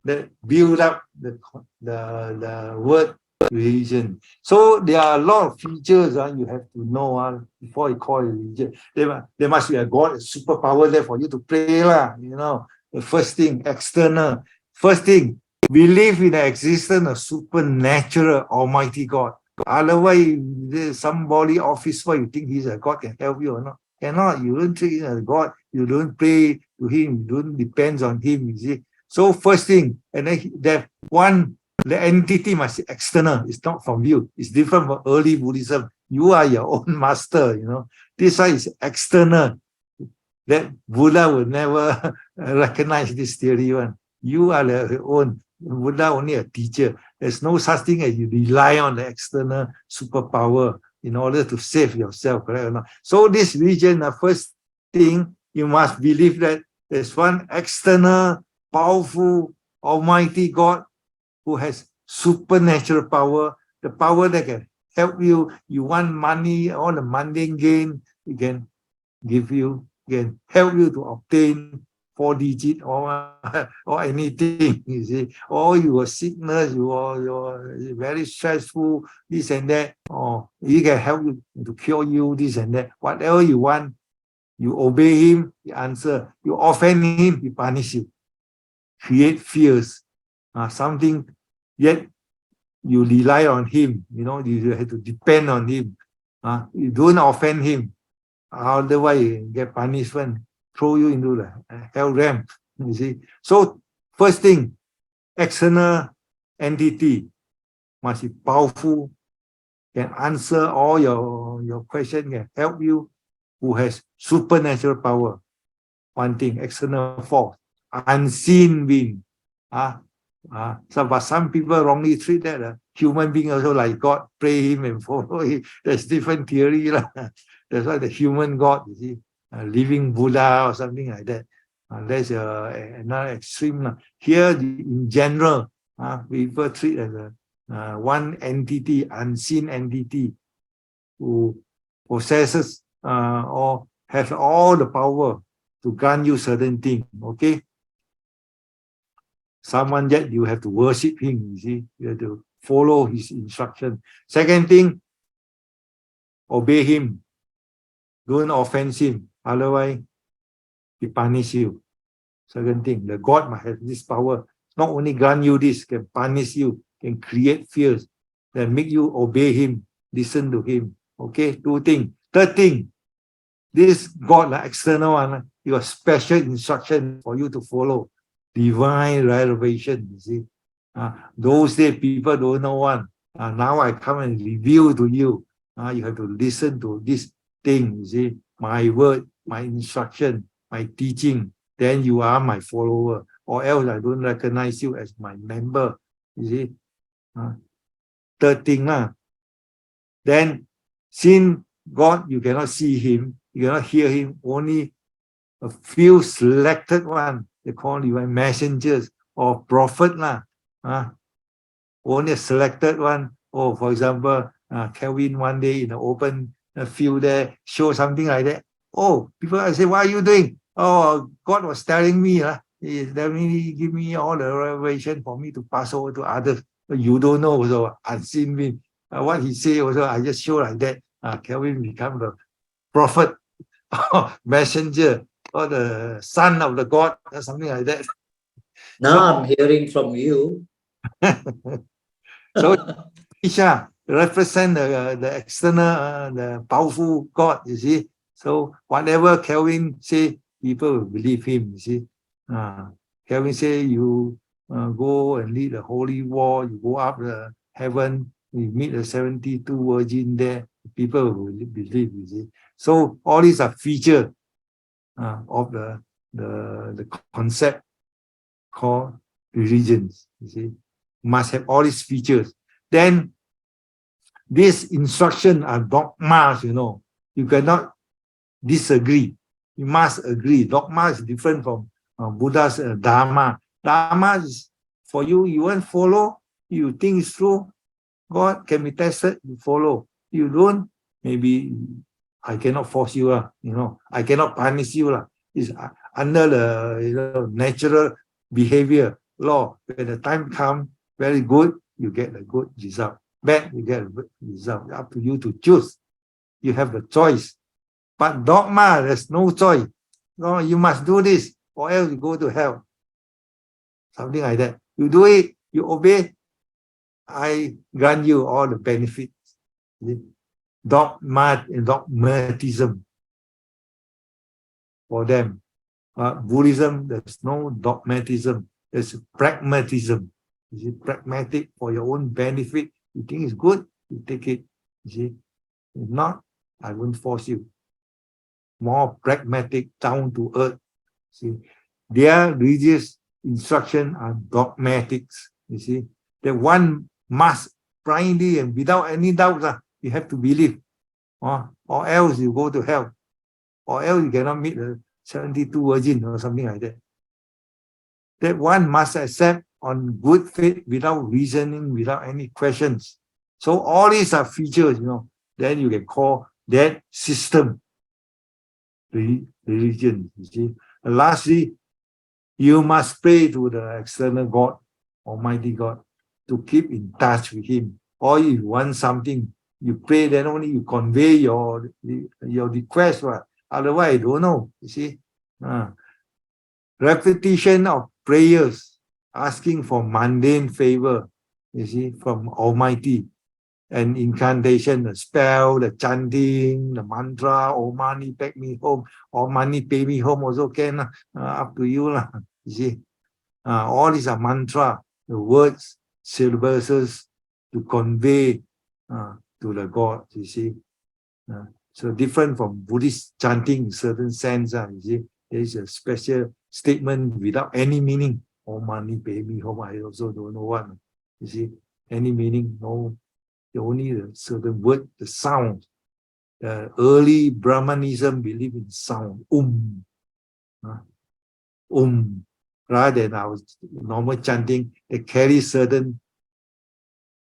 that build up the word religion. So there are a lot of features you have to know before you call it religion. There must be a God, a superpower there for you to pray. The first thing, external. First thing, believe in the existence of supernatural Almighty God. Otherwise, there's somebody office boy, you think he's a God, can help you or not? Cannot. You don't treat him as God. You don't pray to him. You don't depend on him. You see. So first thing, and then that one, the entity must be external. It's not from you. It's different from early Buddhism. You are your own master. You know. This one is external. That Buddha will never recognize this theory one. You are your own. Buddha only a teacher. There's no such thing as you rely on the external superpower in order to save yourself, correct or not? So this religion, the first thing, you must believe that there's one external, powerful, almighty God who has supernatural power, the power that can help you. You want money, all the mundane gain, he can give you, can help you to obtain 4-digit or anything, you see, or you are sickness, you're very stressful, this and that, or he can help you to cure you, this and that. Whatever you want, you obey him, he answer. You offend him, he punish you. Create fears, something, yet you rely on him, you know, you have to depend on him. You don't offend him, otherwise you get punishment, throw you into the hell realm, you see. So first thing, external entity must be powerful, can answer all your question, can help you, who has supernatural power. One thing, external force, unseen being. But some people wrongly treat that human being also like God, pray him and follow him. There's different theory. That's why the human God, you see, living Buddha or something like that. That's another extreme. Here, in general, people treat as one entity, unseen entity, who possesses or has all the power to grant you certain things. Okay? Someone yet you have to worship him, you see, you have to follow his instruction. Second thing, obey him. Don't offend him, otherwise he punish you. Second thing, the God must have this power. Not only grant you this, can punish you, can create fears, that make you obey him, listen to him. Okay, two things. Third thing, this God, external one, you have special instruction for you to follow. Divine revelation, you see. Those days people don't know one. Now I come and reveal to you. You have to listen to this thing, you see. My word, my instruction, my teaching, then you are my follower. Or else I don't recognize you as my member, you see. Third thing, then since God, you cannot see him, you cannot hear him, only a few selected one, they call you messengers or prophet only a selected one. Oh, for example, Kelvin one day in the open field there, show something like that. Oh, people I say, what are you doing? Oh, God was telling me, he definitely give me all the revelation for me to pass over to others. But you don't know, so unseen me. What he say also, I just show like that. Kelvin become the prophet, messenger, or the son of the God, or something like that. Now I'm hearing from you. So Isha represent the external, the powerful God, you see. So whatever Kelvin say, people will believe him, you see. Kelvin say you go and lead the holy war, you go up the heaven, you meet the 72 virgin there, people will believe, you see. So all these are features of the concept called religions, you see. Must have all these features. Then these instructions are dogmas, you know. You cannot disagree. You must agree. Dogma is different from Buddha's Dharma. Dharma is for you, you want to follow, you think it's true, God can be tested, you follow. You don't, maybe I cannot force you, you know. I cannot punish you. It's under the natural behavior law. When the time comes, very good, you get a good result. Bad, you get a good result. Up to you to choose. You have the choice. But dogma, there's no choice. No, you must do this, or else you go to hell. Something like that. You do it, you obey, I grant you all the benefits. Dogmatism for them. Buddhism, there's no dogmatism, there's pragmatism. You see, pragmatic for your own benefit. You think it's good, you take it. You see, if not, I won't force you. More pragmatic, down to earth. See, their religious instruction are dogmatics. You see, that one must blindly and without any doubts, you have to believe, or else you go to hell, or else you cannot meet the 72 virgin or something like that. That one must accept on good faith without reasoning, without any questions. So all these are features, then you can call that system religion. You see. And lastly, you must pray to the external God, Almighty God, to keep in touch with Him. Or if you want something, you pray, then only you convey your request. Right? Otherwise, I don't know. You see, repetition of prayers, asking for mundane favor. You see, from Almighty, and incantation, the spell, the chanting, the mantra, "Oh money, take me home," or "Money, pay me home," also can. Up to you, lah. You see, all these are mantra, the words, syllables to convey to the God. You see, so different from Buddhist chanting in certain sense. You see, there is a special statement without any meaning. "Oh money, pay me home." I also don't know what. You see, any meaning? No. Only the certain word, the sound. Early Brahmanism believe in sound, rather than our normal chanting. They carry certain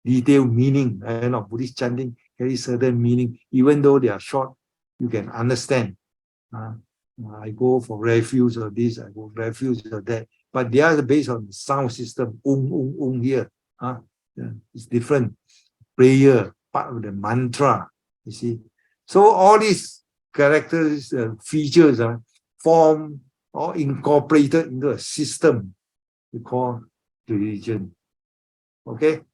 detailed meaning. Buddhist chanting carry certain meaning, even though they are short, you can understand. I go for refuge of this, I go refuge of that, but they are based on the sound system. Here, it's different. Prayer, part of the mantra, you see. So all these characters, features are formed or incorporated into a system we call religion. Okay?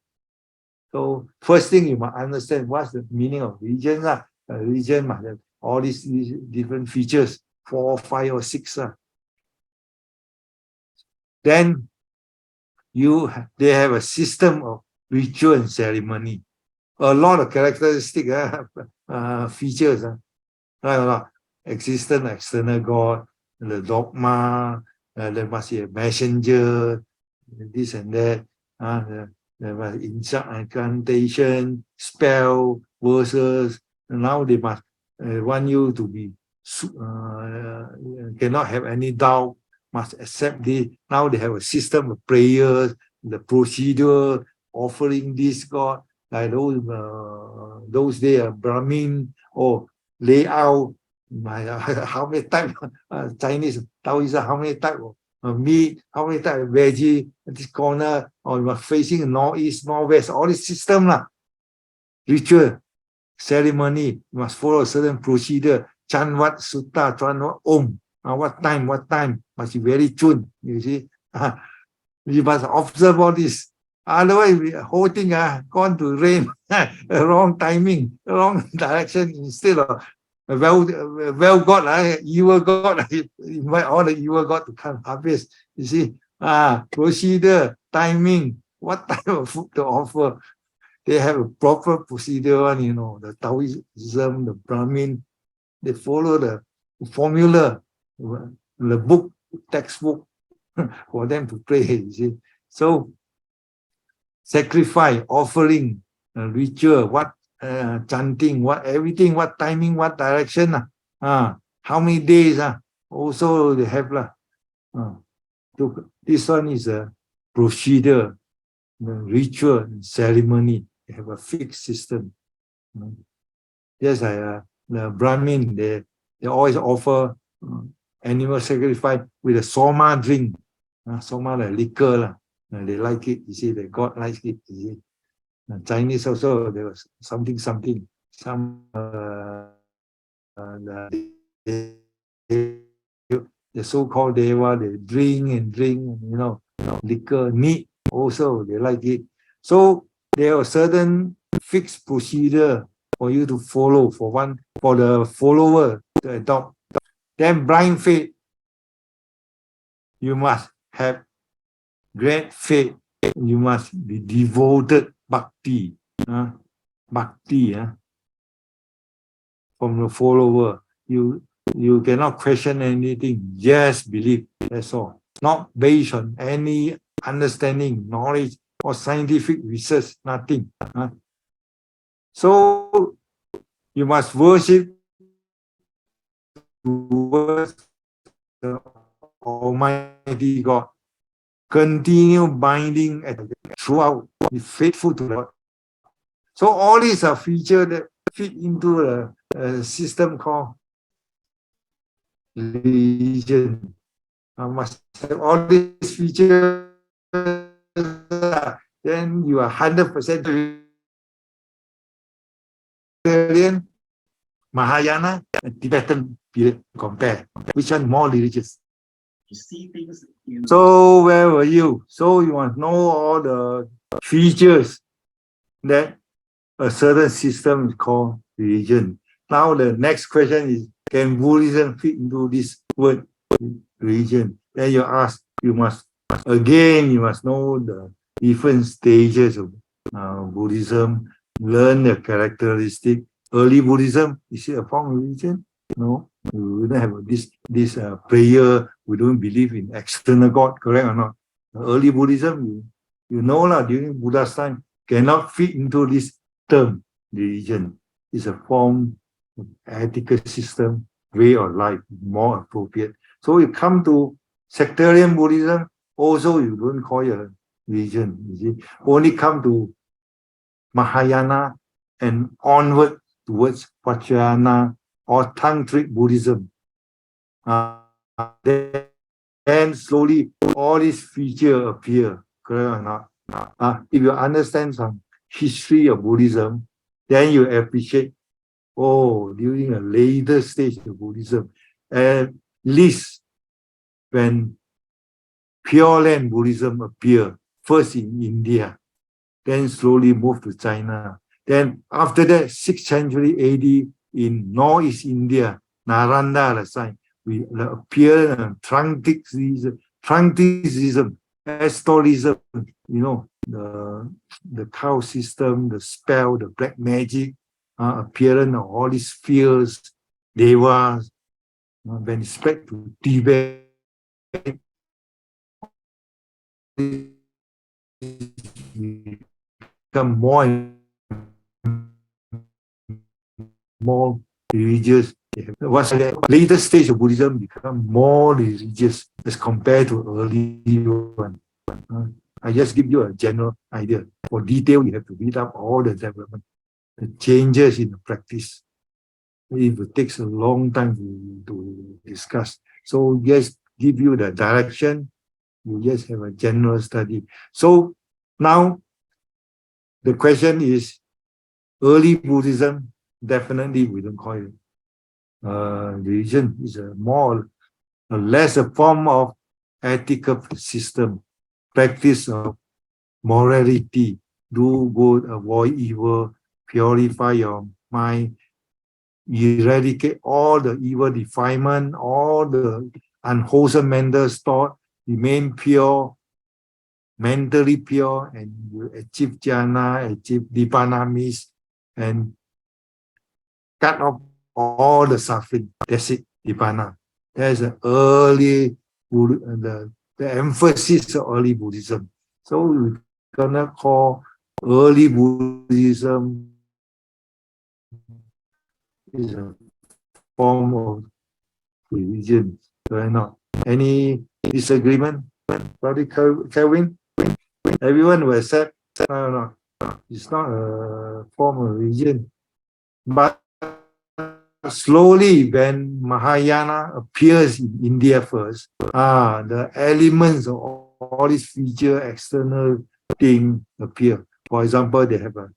So first thing you must understand what's the meaning of religion. Religion must have all these different features, 4, 5, or 6. Then they have a system of ritual and ceremony. A lot of characteristic features. Existent external God, the dogma, there must be a messenger, this and that. There must be incantation, spell, verses. And now they must want you to be, cannot have any doubt, must accept this. Now they have a system of prayers, the procedure, offering this God. Like those days, Brahmin or layout, how many types Chinese Taoism, how many types of meat, how many types of veggie at this corner, or you are facing northeast, northwest, all this system ritual, ceremony, you must follow a certain procedure. Chant what sutta, chant what om, what time, must be very tuned. You see, you must observe all this. Otherwise, the whole thing gone to rain, wrong timing, wrong direction. Instead of well God, evil God, invite all the evil God to come harvest. You see, procedure, timing, what type of food to offer. They have a proper procedure the Taoism, the Brahmin, they follow the formula, the book, textbook for them to pray. You see, so sacrifice, offering, ritual, what chanting, what everything, what timing, what direction, how many days, also they have so this one is a procedure, ritual, and ceremony. They have a fixed system. Just like the Brahmin, they always offer animal sacrifice with a soma drink, soma like liquor. They like it, you see, the God likes it, you see. Chinese also, there was something, some the so-called deva, they drink, liquor, meat also, they like it. So there are certain fixed procedure for you to follow, for the follower to adopt. Then blind faith, you must have great faith. You must be devoted bhakti. Bhakti from the follower. You cannot question anything. Just believe. That's all. Not based on any understanding, knowledge, or scientific research. Nothing. So you must worship towards the Almighty God. Continue binding throughout. Be faithful to God. So all these are features that fit into a system called religion. I must have all these features, then you are 100% Vegetarian, Mahayana, and Tibetan period. Compare which one more religious. To see things. So where were you? So you must know all the features that a certain system is called religion. Now the next question is, can Buddhism fit into this word religion? Then you must know the different stages of Buddhism, learn the characteristic. Early Buddhism, is it a form of religion? No, we don't have this prayer. We don't believe in external God, correct or not? Early Buddhism, you know lah, during Buddha's time, cannot fit into this term religion. It's a form of ethical system, way of life, more appropriate. So you come to sectarian Buddhism, also you don't call it a religion. You see, only come to Mahayana and onward towards Vajrayana or Tantric Buddhism. Then slowly all these features appear, correct or not? If you understand some history of Buddhism, then you appreciate, during a later stage of Buddhism, at least when Pure Land Buddhism appeared, first in India, then slowly moved to China. Then after that, 6th century AD in Northeast India, Nalanda, the site, we appear Trunkicism, Astorism, the cow system, the spell, the black magic, appearance of all these spheres, devas, when it's spread to Tibet, become more and more religious. What's the later stage of Buddhism become more religious as compared to early one. I just give you a general idea. For detail, you have to read up all the development, the changes in the practice. It takes a long time to discuss. So just give you the direction. You just have a general study. So now the question is, early Buddhism, definitely we don't call it religion. Is a less a form of ethical system, practice of morality, do good, avoid evil, purify your mind, eradicate all the evil defilement, all the unwholesome mental thought, remain pure, mentally pure, and you achieve jhana, achieve nibbana, and cut off all the suffering. That's it, nibbana. That's the early the emphasis of early Buddhism. So we're gonna call early Buddhism is a form of religion. Right now, any disagreement, Brother Kelvin? Everyone will accept. No, it's not a form of religion, but slowly, when Mahayana appears in India first, the elements of all these feature, external thing appear. For example, they have a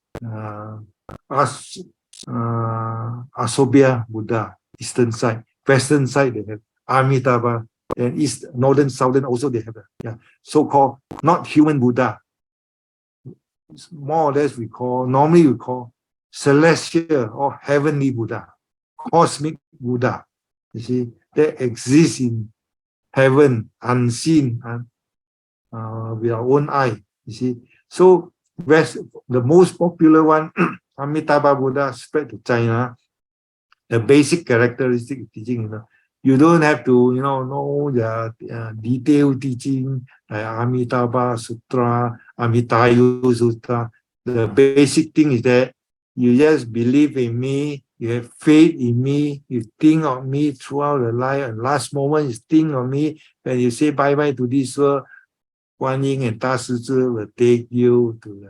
Asobya Buddha, eastern side. Western side, they have Amitabha. And east, northern, southern also they have so-called not human Buddha. It's more or less normally we call celestial or heavenly Buddha, cosmic Buddha, you see, that exists in heaven, unseen, with our own eye, you see. So where's the most popular one, Amitabha Buddha, spread to China. The basic characteristic teaching, you don't have to, know the detailed teaching, like Amitabha Sutra, Amitayu Sutra. The basic thing is that you just believe in me, you have faith in me, you think of me throughout the life, and last moment you think of me when you say bye-bye to this world. Guan Yin and Da Shi Zhi will take you to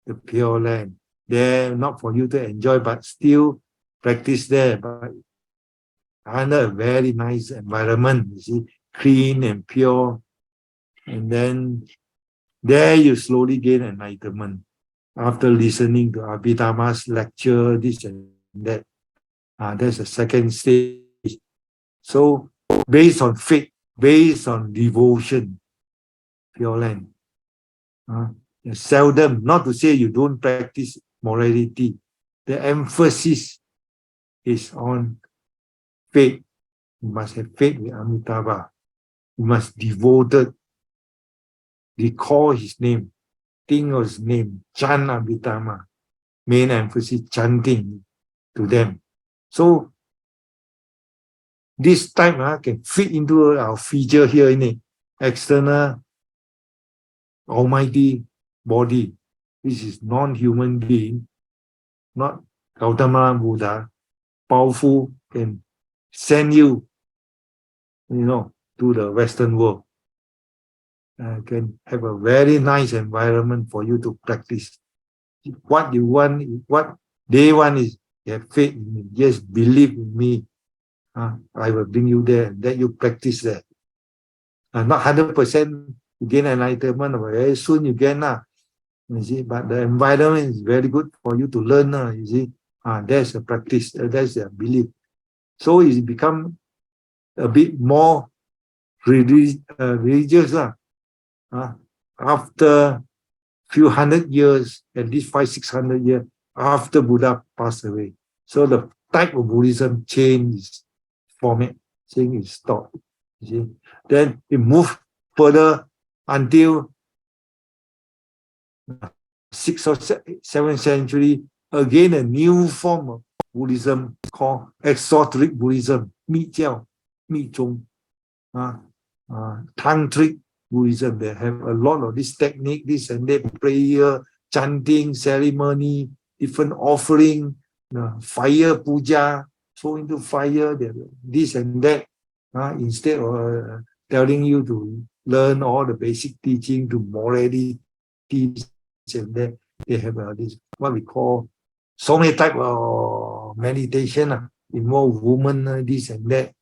the Pure Land. There, not for you to enjoy, but still practice there, but under a very nice environment, you see, clean and pure. And then there you slowly gain enlightenment after listening to Abhidhamma's lecture, this and that. That's the second stage. So based on faith, based on devotion, Pure Land. Seldom, not to say you don't practice morality. The emphasis is on faith. You must have faith with Amitabha. You must devoted, recall his name, think of his name, chant Amitabha. Main emphasis chanting to them. So this type can fit into our feature here in it. External almighty body. This is non-human being, not Gautama Buddha, powerful, can send you, to the Western world. Can have a very nice environment for you to practice. What you want, what they want is have faith in me. Just believe in me. I will bring you there, and that you practice there. Not 100% you gain enlightenment, but very soon you gain. You see, but the environment is very good for you to learn. You see, that's a practice, that's a belief. So it become a bit more religious. After few hundred years, at least 500-600 years after Buddha passed away. So the type of Buddhism changed format, saying it stopped. You see, then it moved further until 6th or 7th century. Again, a new form of Buddhism called exoteric Buddhism, Mi Jiao, Mi Zhong, Tantric Buddhism. They have a lot of this technique, this and that, prayer, chanting, ceremony, different offering, fire puja, throw into fire, this and that. Instead of telling you to learn all the basic teaching to morality, and that, they have this what we call so many type of meditation, involve woman, this and that.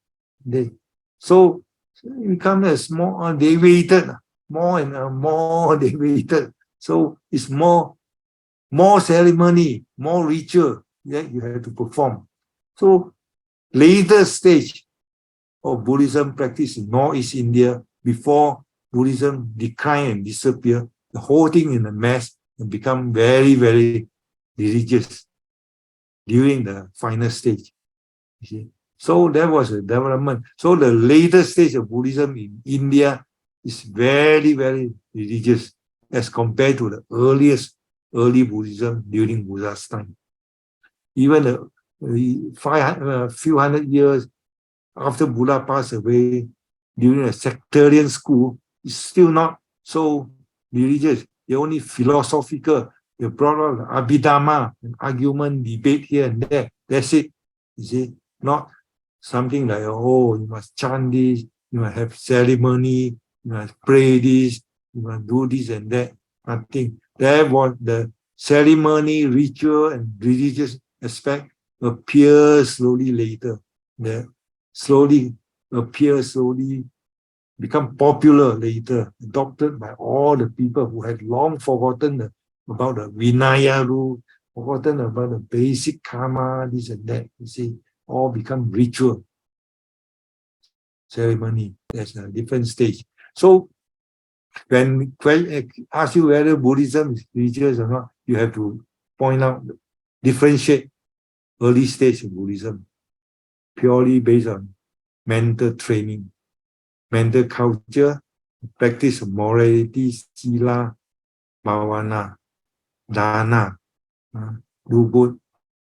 So it becomes a small deviated, more and more deviated. So it's more ceremony, more ritual that you have to perform. So later stage of Buddhism practice in Northeast India, before Buddhism decline and disappear, the whole thing in a mess and become very, very religious during the final stage. You see? So that was a development. So the later stage of Buddhism in India is very, very religious as compared to the early Buddhism during Buddha's time. Even the few hundred years after Buddha passed away, during a sectarian school, it's still not so religious. They're only philosophical. They brought out Abhidhamma, an argument, debate here and there. That's it. You see, not something like, oh, you must chant this, you must have ceremony, you must pray this, you must do this and that. Nothing. That was the ceremony, ritual, and religious aspect appears slowly later. The slowly become popular later, adopted by all the people who had long forgotten about the Vinaya rule, forgotten about the basic karma, this and that. You see, all become ritual, ceremony. That's a different stage. So when I ask you whether Buddhism is religious or not, you have to point out differentiate early stage of Buddhism, purely based on mental training, mental culture, practice of morality, sila, bhavana, dana, do good,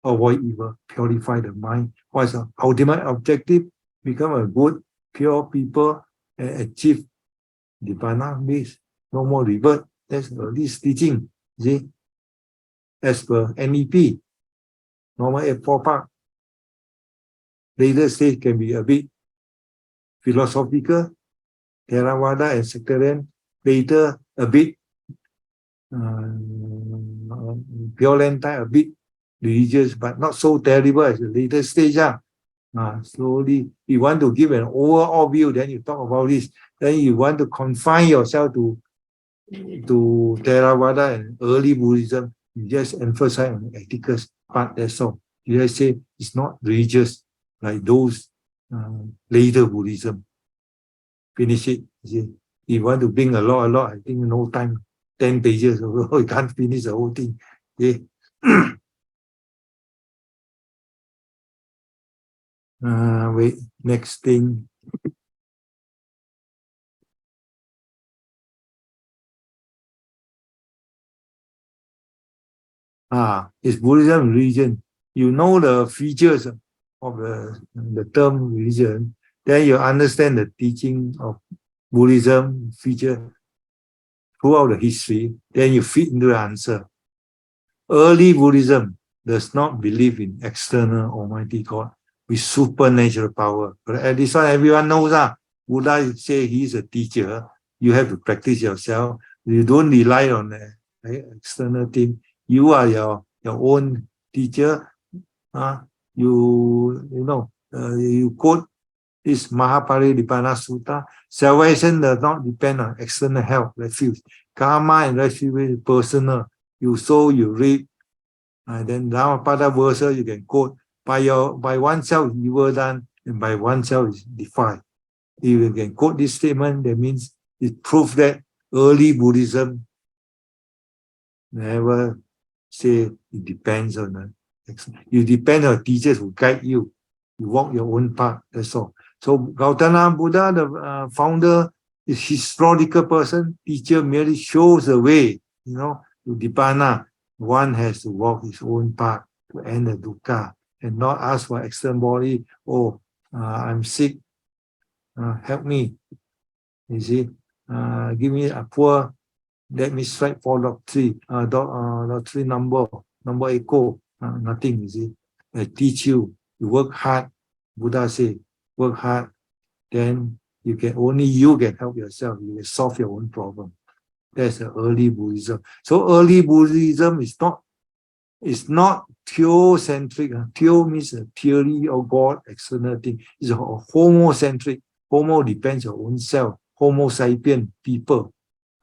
avoid evil, purify the mind. What's the ultimate objective? Become a good, pure people and achieve Nibbana base. No more rebirth. That's early teaching. See? As per NEP, normal 8-4 part. Later stage can be a bit philosophical, Theravada and sectarian. Later a bit pure lantine, a bit religious, but not so terrible as the later stage. Slowly, you want to give an overall view, then you talk about this. Then you want to confine yourself to Theravada and early Buddhism, you just emphasize on the ethical part, that's all. You just say it's not religious like those later Buddhism. Finish it. See? You want to bring a lot, I think no time, 10 pages, you can't finish the whole thing. Okay. Wait, next thing. Is Buddhism religion? You know the features of the term religion, then you understand the teaching of Buddhism feature throughout the history, then you fit into the answer. Early Buddhism does not believe in external Almighty God with supernatural power. But at this one, everyone knows Buddha say he is a teacher. You have to practice yourself. You don't rely on the external thing. You are your own teacher. You quote this Mahaparinibbana Sutta. Salvation does not depend on external help, refuge. Karma and refuge is personal. You sow, you reap. Then Dhammapada verses you can quote. By oneself evil done, and by oneself is defied. If you can quote this statement, that means it proves that early Buddhism never say it depends on you depend on teachers who guide you. You walk your own path, that's all. So Gautama Buddha, the founder, is historical person. Teacher merely shows the way, to Nibbana. One has to walk his own path to end the dukkha and not ask for external body. Oh, I'm sick, help me. You see, give me a poor. Let me strike for doctrine, doctrine number echo, nothing, you see. I teach you, you work hard. Buddha say, work hard, then you can help yourself, you can solve your own problem. That's the early Buddhism. So early Buddhism is not theocentric. Theo means a theory of God, external thing. It's a homocentric. Homo depends on own self. Homo sapien, people.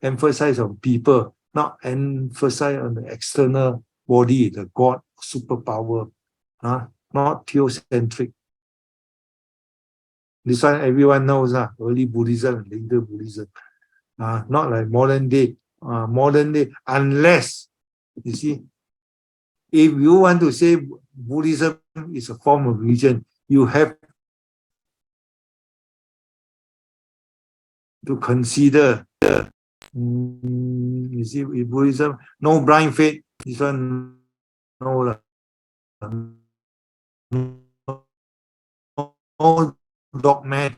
Emphasize on people, not emphasize on the external body, the God, superpower, not theocentric. This one everyone knows, early Buddhism and later Buddhism. Not like modern day, unless, you see, if you want to say Buddhism is a form of religion, you have to consider you see, in Buddhism, no blind faith. This one, no dogma.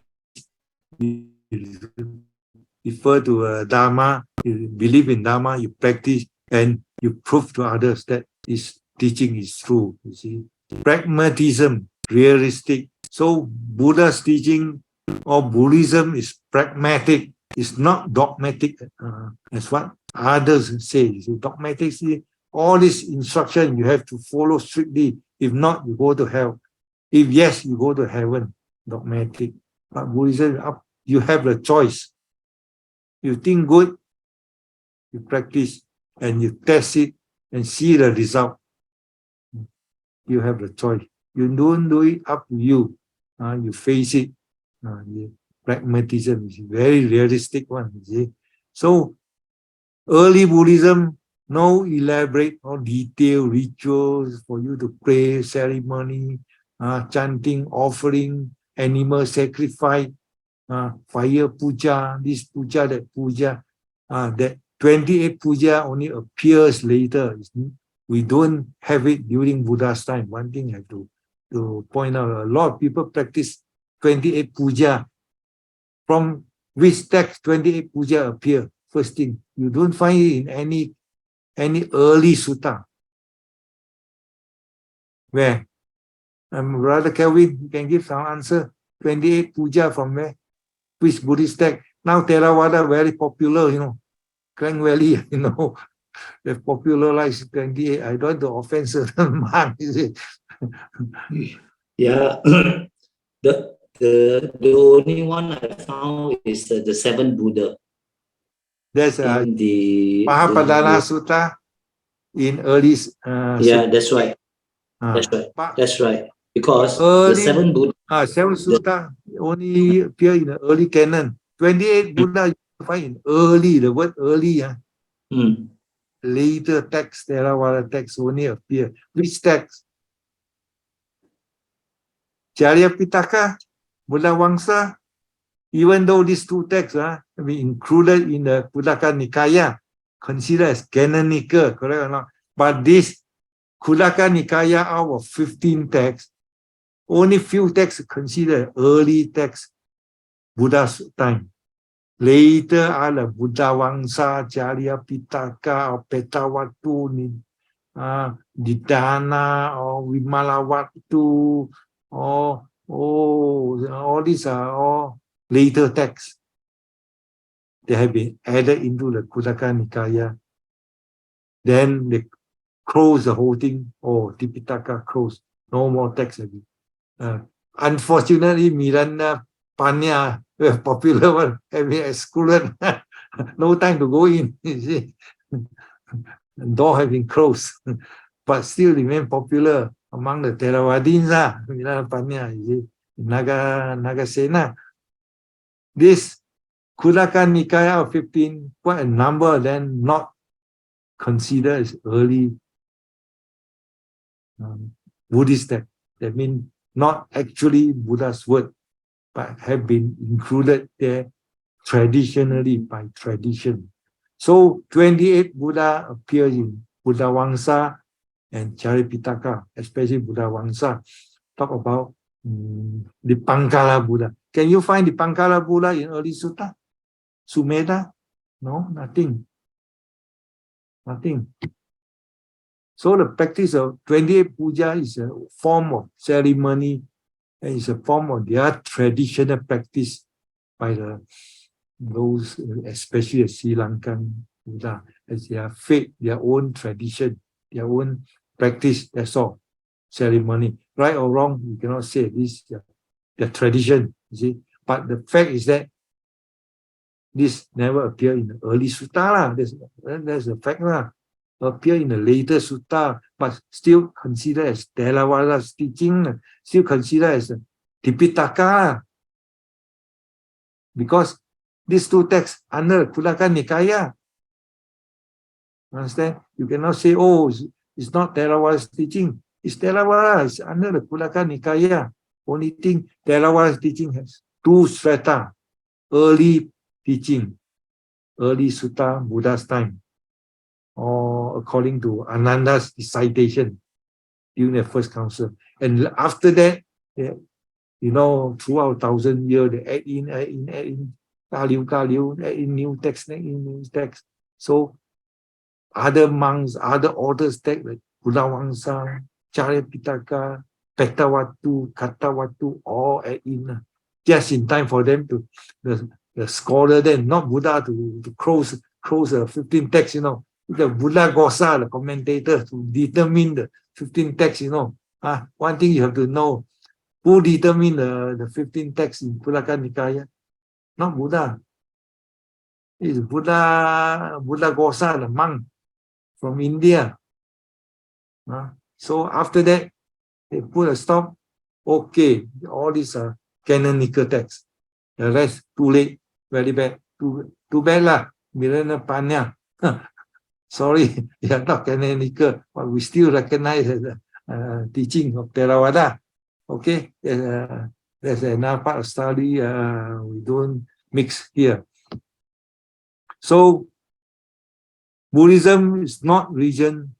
Refer to Dharma. You believe in Dharma, you practice, and you prove to others that this teaching is true. You see, pragmatism, realistic. So Buddha's teaching or Buddhism is pragmatic. It's not dogmatic, as what others say. You see, dogmatic, all this instruction you have to follow strictly. If not, you go to hell. If yes, you go to heaven. Dogmatic. But Buddhism, you have the choice. You think good, you practice, and you test it and see the result. You have the choice. You don't do it, up to you. You face it. Pragmatism is a very realistic one. You see? So early Buddhism No elaborate or detailed rituals for you to pray, ceremony, chanting, offering, animal sacrifice, fire puja, this puja, that puja. That 28 puja only appears later. We don't have it during Buddha's time. One thing I have to point out, a lot of people practice 28 puja. From which text 28 puja appear? First thing, you don't find it in any early sutta. Where? Brother Kelvin, you can give some answer. 28 puja from where? Which Buddhist text? Now Theravada very popular, Klang Valley, they popularized 28. I don't want to offend certain monks, is it? Yeah. The only one I found is the seven Buddha. There's a In the Mahasatipatthana Sutta in early. Yeah, that's right. That's right. That's right. Because the seven Buddha. Seven Sutta only appear in the early canon. 28 Buddha you find in early. The word early. Later text, Theravada text only appear. Which text? Charya Pitaka, Buddha Wangsa. Even though these two texts have been included in the Khuddaka Nikaya, considered as canonical, correct or not? But this Khuddaka Nikaya, out of 15 texts, only few texts considered early texts, Buddha's time. Later are the Buddha Wangsa, Charya Pitaka, or Petawatu, Didana, or Vimalawatu, or all these are all later texts. They have been added into the Khuddaka Nikaya. Then they close the whole thing. Tipitaka closed. No more text again. Unfortunately, Miranda Panya, popular one, have been excluded. No time to go in. You see, the door have been closed, but still remain popular among the Theravadins. Miranda Panya, you see, Nagasena. This Khuddaka Nikaya of 15, quite a number of them not considered as early Buddhist text. That means not actually Buddha's word, but have been included there traditionally by tradition. So 28 Buddha appears in Buddha Wangsa and Charipitaka, especially Buddha Wangsa. Talk about the Pankala Buddha. Can you find the Pankala Buddha in early sutta? Sumedha? No, nothing. Nothing. So the practice of 28 puja is a form of ceremony and it's a form of their traditional practice by those, especially the Sri Lankan Buddha, as their faith, their own tradition, their own practice, that's all. Ceremony. Right or wrong, you cannot say this is their tradition, you see. But the fact is that this never appeared in the early sutta. That's the fact. Appear in the later sutta, but still considered as Theravada's teaching, still considered as Tipitaka. Because these two texts under Khuddaka Nikaya. Understand? You cannot say, it's not Theravada's teaching. It's Theravada, it's under the Khuddaka Nikaya. Only thing, Theravada's teaching has two strata. Early teaching, early sutta, Buddha's time, or according to Ananda's citation during the first council. And after that, throughout 1,000 years, they add in, add in new text. So other monks, other authors text like Buddha Wangsa, Charya Pitaka, Petawatu, Katawatu, all add in. Just in time for them to, the scholar then, not Buddha, to close the 15 texts, the Buddha Gosa, the commentator, to determine the 15 texts, One thing you have to know, who determined the 15 texts in Khuddaka Nikaya? Not Buddha. It's Buddha Gosa, the monk from India. So after that, they put a stop. Okay, all these are canonical texts. The rest, too late, very bad. Too bad lah. Mirana Panya. Sorry, they are not canonical, but we still recognize the teaching of Theravada. Okay, there's another part of study we don't mix here. So Buddhism is not religion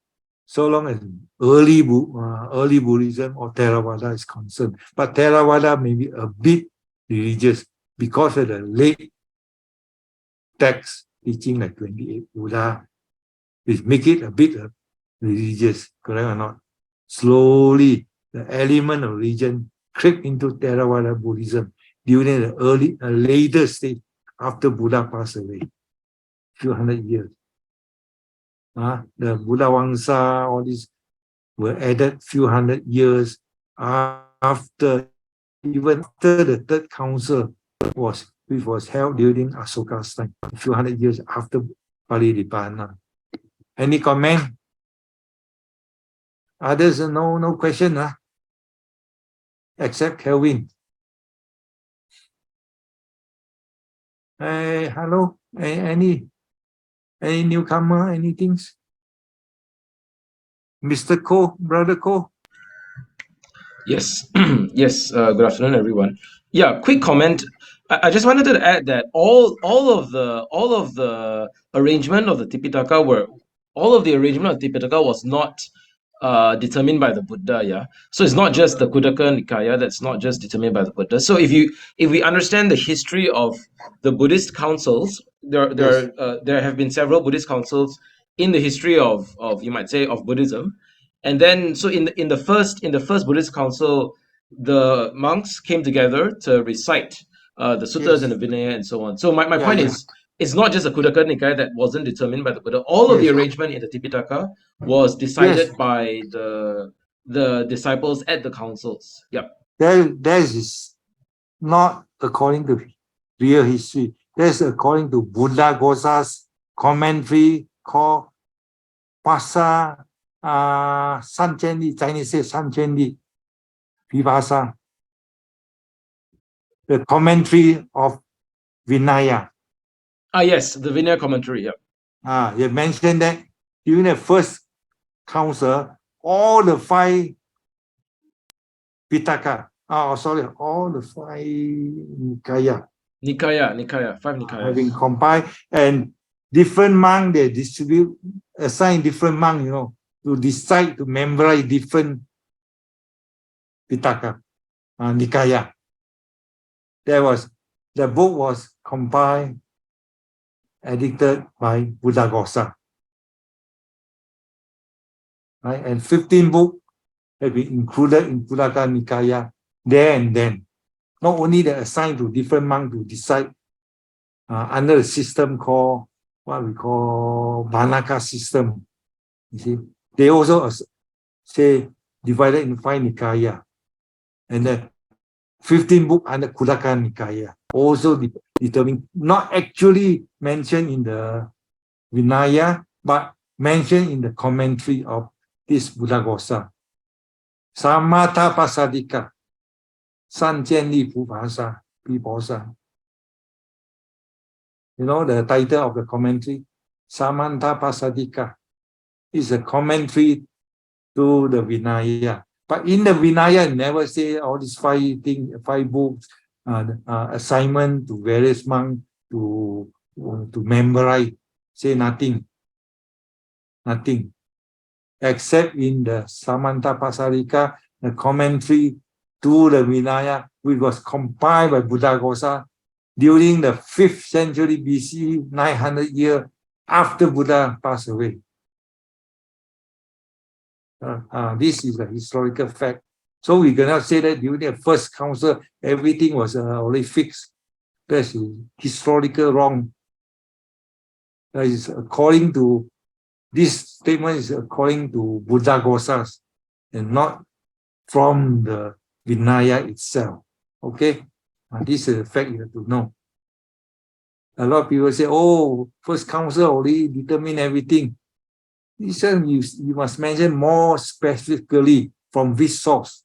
so long as early Buddhism or Theravada is concerned. But Theravada may be a bit religious because of the late text teaching like 28 Buddha, which make it a bit religious, correct or not? Slowly, the element of religion crept into Theravada Buddhism during the later stage after Buddha passed away, few hundred years. The Buddha Wangsa, all these were added few hundred years after, even after the third council which was held during Asoka's time, a few hundred years after Parinibbana. Any comment? Others, no question, except Kelvin. Hello, any newcomer, anything? Mr. Ko, Brother Ko? Yes, yes. Good afternoon, everyone. Yeah, quick comment. I just wanted to add that all of the arrangement of the Tipitaka was not determined by the Buddha. Yeah, so it's not just the Khuddaka Nikaya that's not just determined by the Buddha. So if we understand the history of the Buddhist councils, there have been several Buddhist councils in the history of you might say of Buddhism. And then, so in the first Buddhist council, the monks came together to recite the suttas and the Vinaya and so on. So my point is, it's not just the Khuddaka Nikaya that wasn't determined by the Buddha. All of the arrangement in the Tipitaka was decided by the disciples at the councils. Yep. That is not according to real history. That's according to Buddhaghosa's commentary called Pasa Sanchendi, Chinese say Sanchendi Vivasa, the commentary of Vinaya. Yes, the Vinaya commentary. Yeah. You mentioned that during the first council, all the five Pitaka, all the five Nikaya, five Nikayas have been compiled, and different monks they assign different monks, to decide to memorize different Pitaka, Nikaya. The book was compiled, edited by Buddhaghosa. Right? And 15 books have been included in Khuddaka Nikaya there and then. Not only they assigned to different monks to decide under a system called what we call Bhanaka system. You see, they also say divided in 5 Nikaya, and then 15 books under Khuddaka Nikaya also determined, not actually mentioned in the Vinaya, but mentioned in the commentary of this Buddhaghosa. Samatha Pasadika, Sanjianli Pupasa, Piposa. You know the title of the commentary? Samantha Pasadika is a commentary to the Vinaya. But in the Vinaya, it never say all these 5 books, assignment to various monks to memorize. Say nothing. Nothing. Except in the Samantha Pasadika, the commentary to the Vinaya, which was compiled by Buddhaghosa during the 5th century BC, 900 years after Buddha passed away. This is a historical fact. So we cannot say that during the first council, everything was already fixed. That's historical wrong. That is according to, this statement is according to Buddhaghosa and not from the Vinaya itself. Okay? This is a fact you have to know. A lot of people say, oh, first council already determined everything. This one you must mention more specifically from which source.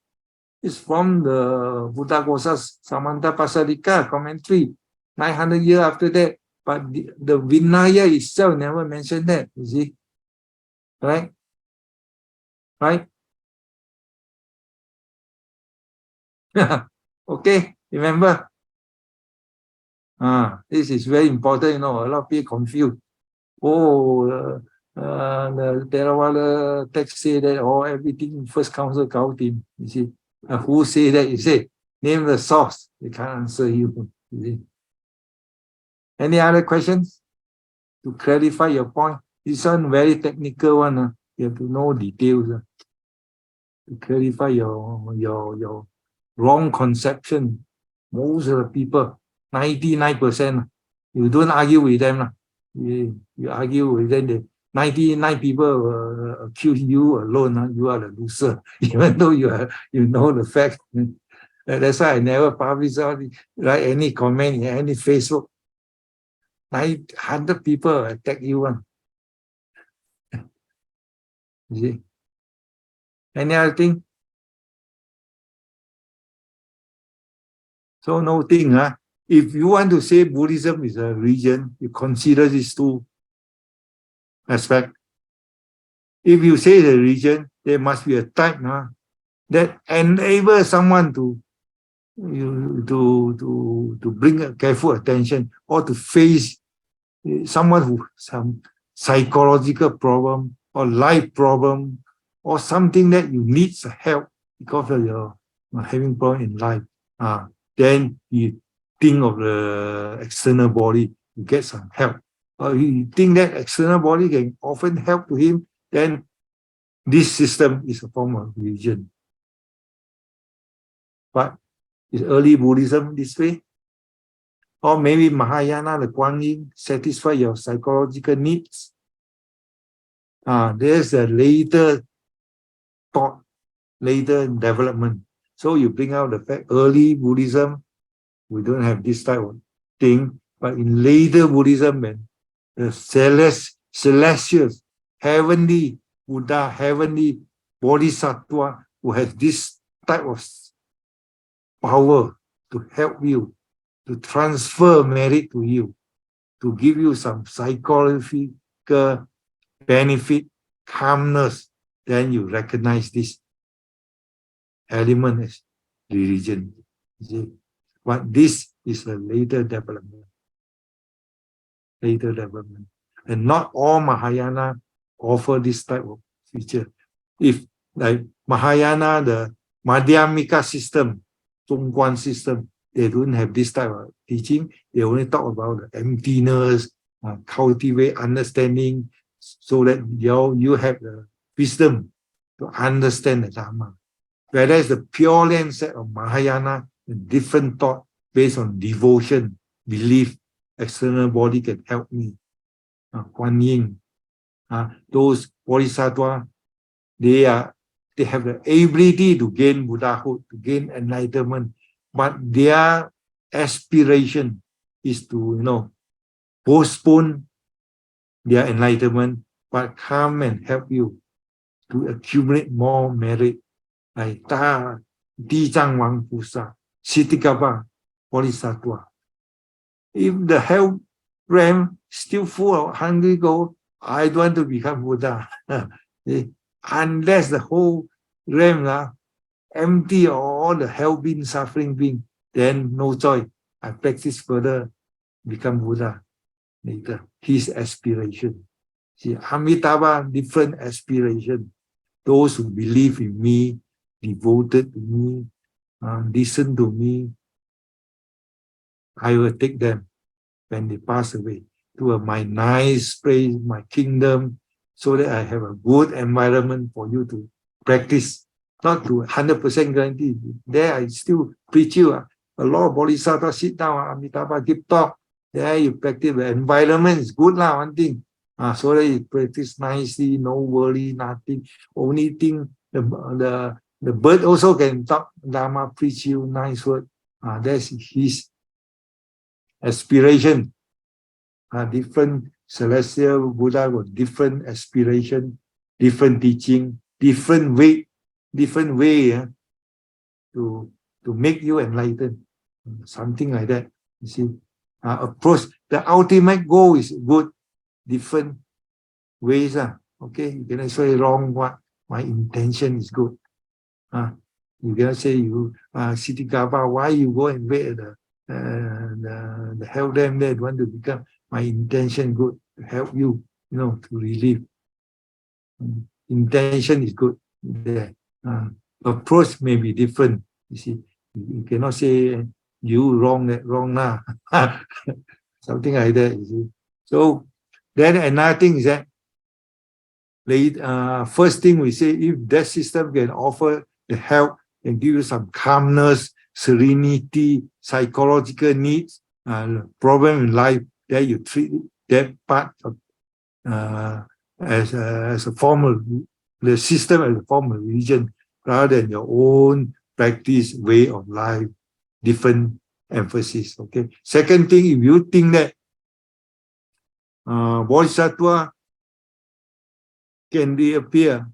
It's from the Buddhaghosa's Samantha Pasadika commentary, 900 years after that. But the Vinaya itself never mentioned that, you see. Right? Right? Okay, remember? This is very important, you know, a lot of people confused. Oh, the Theravada text say that, everything first council Gautim, you see. Who say that? You say, name the source. They can't answer you. You see. Any other questions? To clarify your point, this one very technical one. You have to know details. To clarify your wrong conception. Most of the people, 99%, you don't argue with them. You argue with them, 99 people will accuse you alone. You are the loser, even though you know the fact. That's why I never publish write any comment in any Facebook. 900 people attack you. You see? Any other thing? So no thing. If you want to say Buddhism is a religion, you consider these two aspects. If you say the religion, there must be a type that enables someone to bring a careful attention or to face someone who some psychological problem or life problem or something that you need help because of your having problem in life. Then you think of the external body to get some help. Or you think that external body can often help to him, then this system is a form of religion. But is early Buddhism this way? Or maybe Mahayana, the Kuan Yin, satisfy your psychological needs? There's a later thought, later development. So you bring out the fact, early Buddhism, we don't have this type of thing. But in later Buddhism, when the celestial, heavenly Buddha, heavenly Bodhisattva, who has this type of power to help you, to transfer merit to you, to give you some psychological benefit, calmness, then you recognize this element as religion. You see? But this is a later development. Later development. And not all Mahayana offer this type of feature. If like Mahayana, the Madhyamika system, Zhongguan system, they don't have this type of teaching. They only talk about the emptiness, cultivate understanding, so that you have the wisdom to understand the Dharma. Whereas the Pure Land set of Mahayana, a different thought based on devotion, belief, external body can help me. Kuan Yin, those Bodhisattva, they have the ability to gain Buddhahood, to gain enlightenment, but their aspiration is to, postpone their enlightenment, but come and help you to accumulate more merit. Like Di Zhang Wang Pusa, Siddhikapa Bodhisattva. If the hell realm still full of hungry gold, I don't want to become Buddha. Unless the whole realm empty of all the hell being, suffering being, then no choice. I practice further, become Buddha later. His aspiration. See, Amitabha, different aspiration. Those who believe in me, devoted to me, listen to me, I will take them when they pass away to my nice place, my kingdom, so that I have a good environment for you to practice. Not to 100% guarantee. There I still preach you. A lot of bodhisattvas sit down, Amitabha give talk. There you practice. The environment is good, one thing. So that you practice nicely, no worry, nothing. Only thing, the bird also can talk, Dharma, preach you nice word. That's his aspiration. Different celestial Buddha with different aspiration, different teaching, different way to make you enlightened. Something like that. You see, approach. The ultimate goal is good. Different ways of Okay, you cannot say wrong what my intention is good. You cannot say you Siti Kaba, why you go and wait the help them there want to become my intention good to help you, to relieve. Intention is good there. Approach may be different. You see, you cannot say you wrong now. Something like that. You see. So then another thing is that first thing we say, if that system can offer the help and give you some calmness, serenity, psychological needs, problem in life, then you treat that part of, as a formal, the system as a form of religion, rather than your own practice, way of life, different emphasis. Okay. Second thing, if you think that Bodhisattva can reappear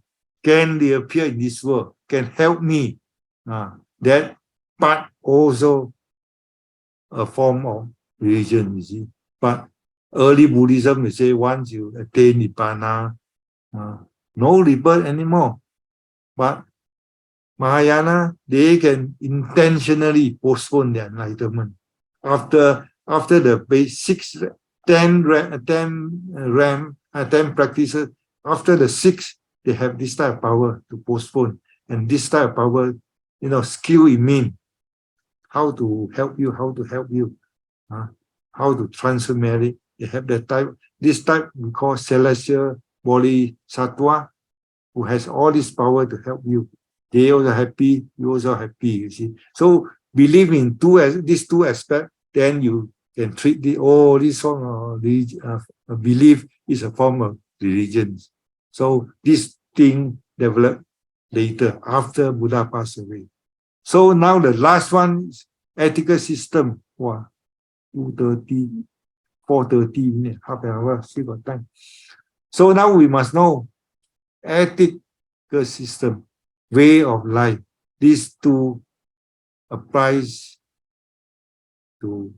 in this world, can help me, that part also a form of religion, you see. But early Buddhism, they say once you attain Nibbana, no rebirth anymore. But Mahayana, they can intentionally postpone their enlightenment. After the basic 10 practices, after the 6, they have this type of power to postpone. And this type of power, skill in mean how to help you, how to transform it. They have that type. This type we call celestial bodhisattva, who has all this power to help you. They also happy, you also happy, you see. So believe in these two aspects, then you can treat this form of belief is a form of religion. So this thing developed later, after Buddha passed away. So now the last one is ethical system. Wow, 2:30, 4:30 minutes, half an hour, still got time. So now we must know ethical system, way of life. These two applies to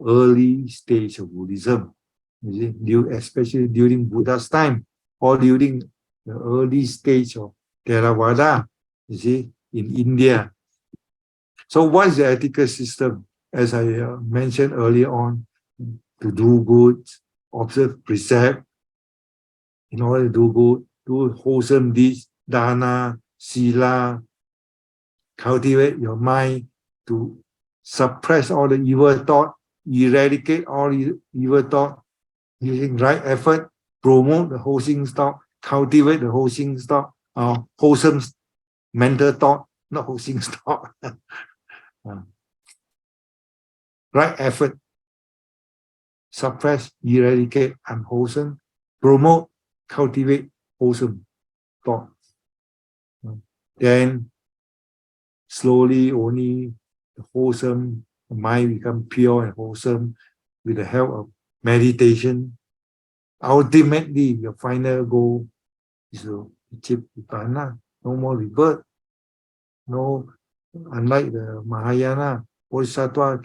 early stage of Buddhism, you see, especially during Buddha's time, or during the early stage of Theravada, you see, in India. So what is the ethical system? As I mentioned earlier on, to do good, observe precept, in order to do good, do wholesome deeds, dana, sila, cultivate your mind to suppress all the evil thought, eradicate all evil thought, using right effort, promote the wholesome thought, cultivate the wholesome thought, wholesome mental thought, not wholesome thought. Right effort, suppress, eradicate unwholesome, promote, cultivate wholesome thought. Then slowly only the wholesome mind become pure and wholesome with the help of meditation. Ultimately, your final goal is to achieve Nibbana, no more rebirth. No, unlike the Mahayana, Bodhisattva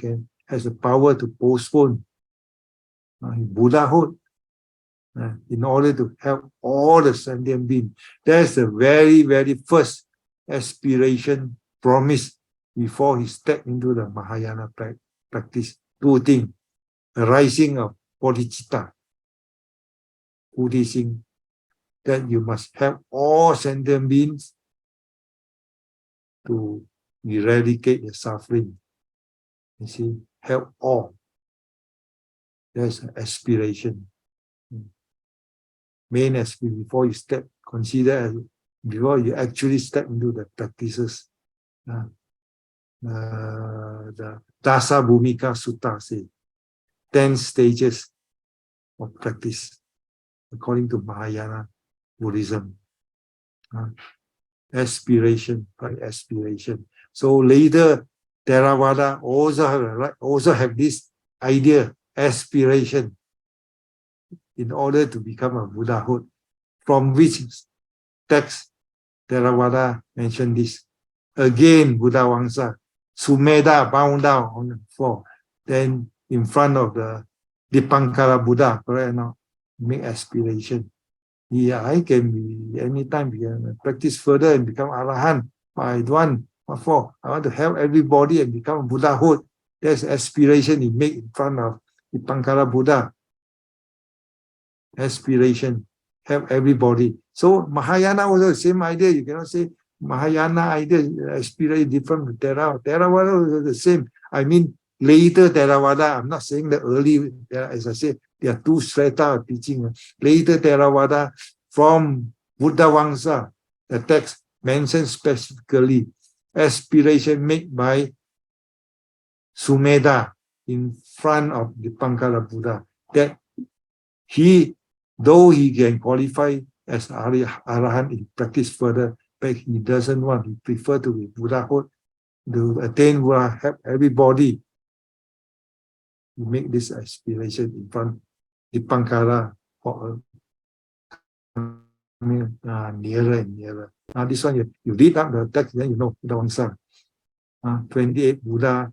has the power to postpone Buddhahood in order to help all the sentient beings. That's the very, very first aspiration promise before he stepped into the Mahayana practice. Two things: the rising of bodhicitta, Buddhism, that you must help all sentient beings to eradicate the suffering. You see, help all. That's an aspiration. Main aspiration before you before you actually step into the practices. The Dasa Bhumika Sutta says 10 stages of practice according to Mahayana Buddhism. Aspiration, right? Aspiration. So later, Theravada also have this idea, aspiration, in order to become a Buddhahood. From which text Theravada mentioned this? Again, Buddha Wangsa, Sumedha bound down on the floor. Then in front of the Dipankara Buddha, correct or not? Make aspiration. Yeah, I can be anytime be practice further and become Arahant. But I don't want. What for? I want to help everybody and become Buddhahood. That's aspiration he make in front of the Pankara Buddha. Aspiration, help everybody. So Mahayana also the same idea. You cannot say Mahayana idea aspiration different from Theravada. Theravada is the same. I mean later Theravada. I'm not saying the early. As I said, there are two strata of teaching. Later Theravada from Buddha Vangsa. The text mentions specifically aspiration made by Sumedha in front of the Pankara Buddha. That he, though he can qualify as Arahant in practice further, but he doesn't want, he prefer to be Buddhahood, to attain Buddha, help everybody. He make this aspiration in front the Pankara for nearer and nearer. Now this one, you read up the text, then you know Buddha Vangsa. 28 Buddha,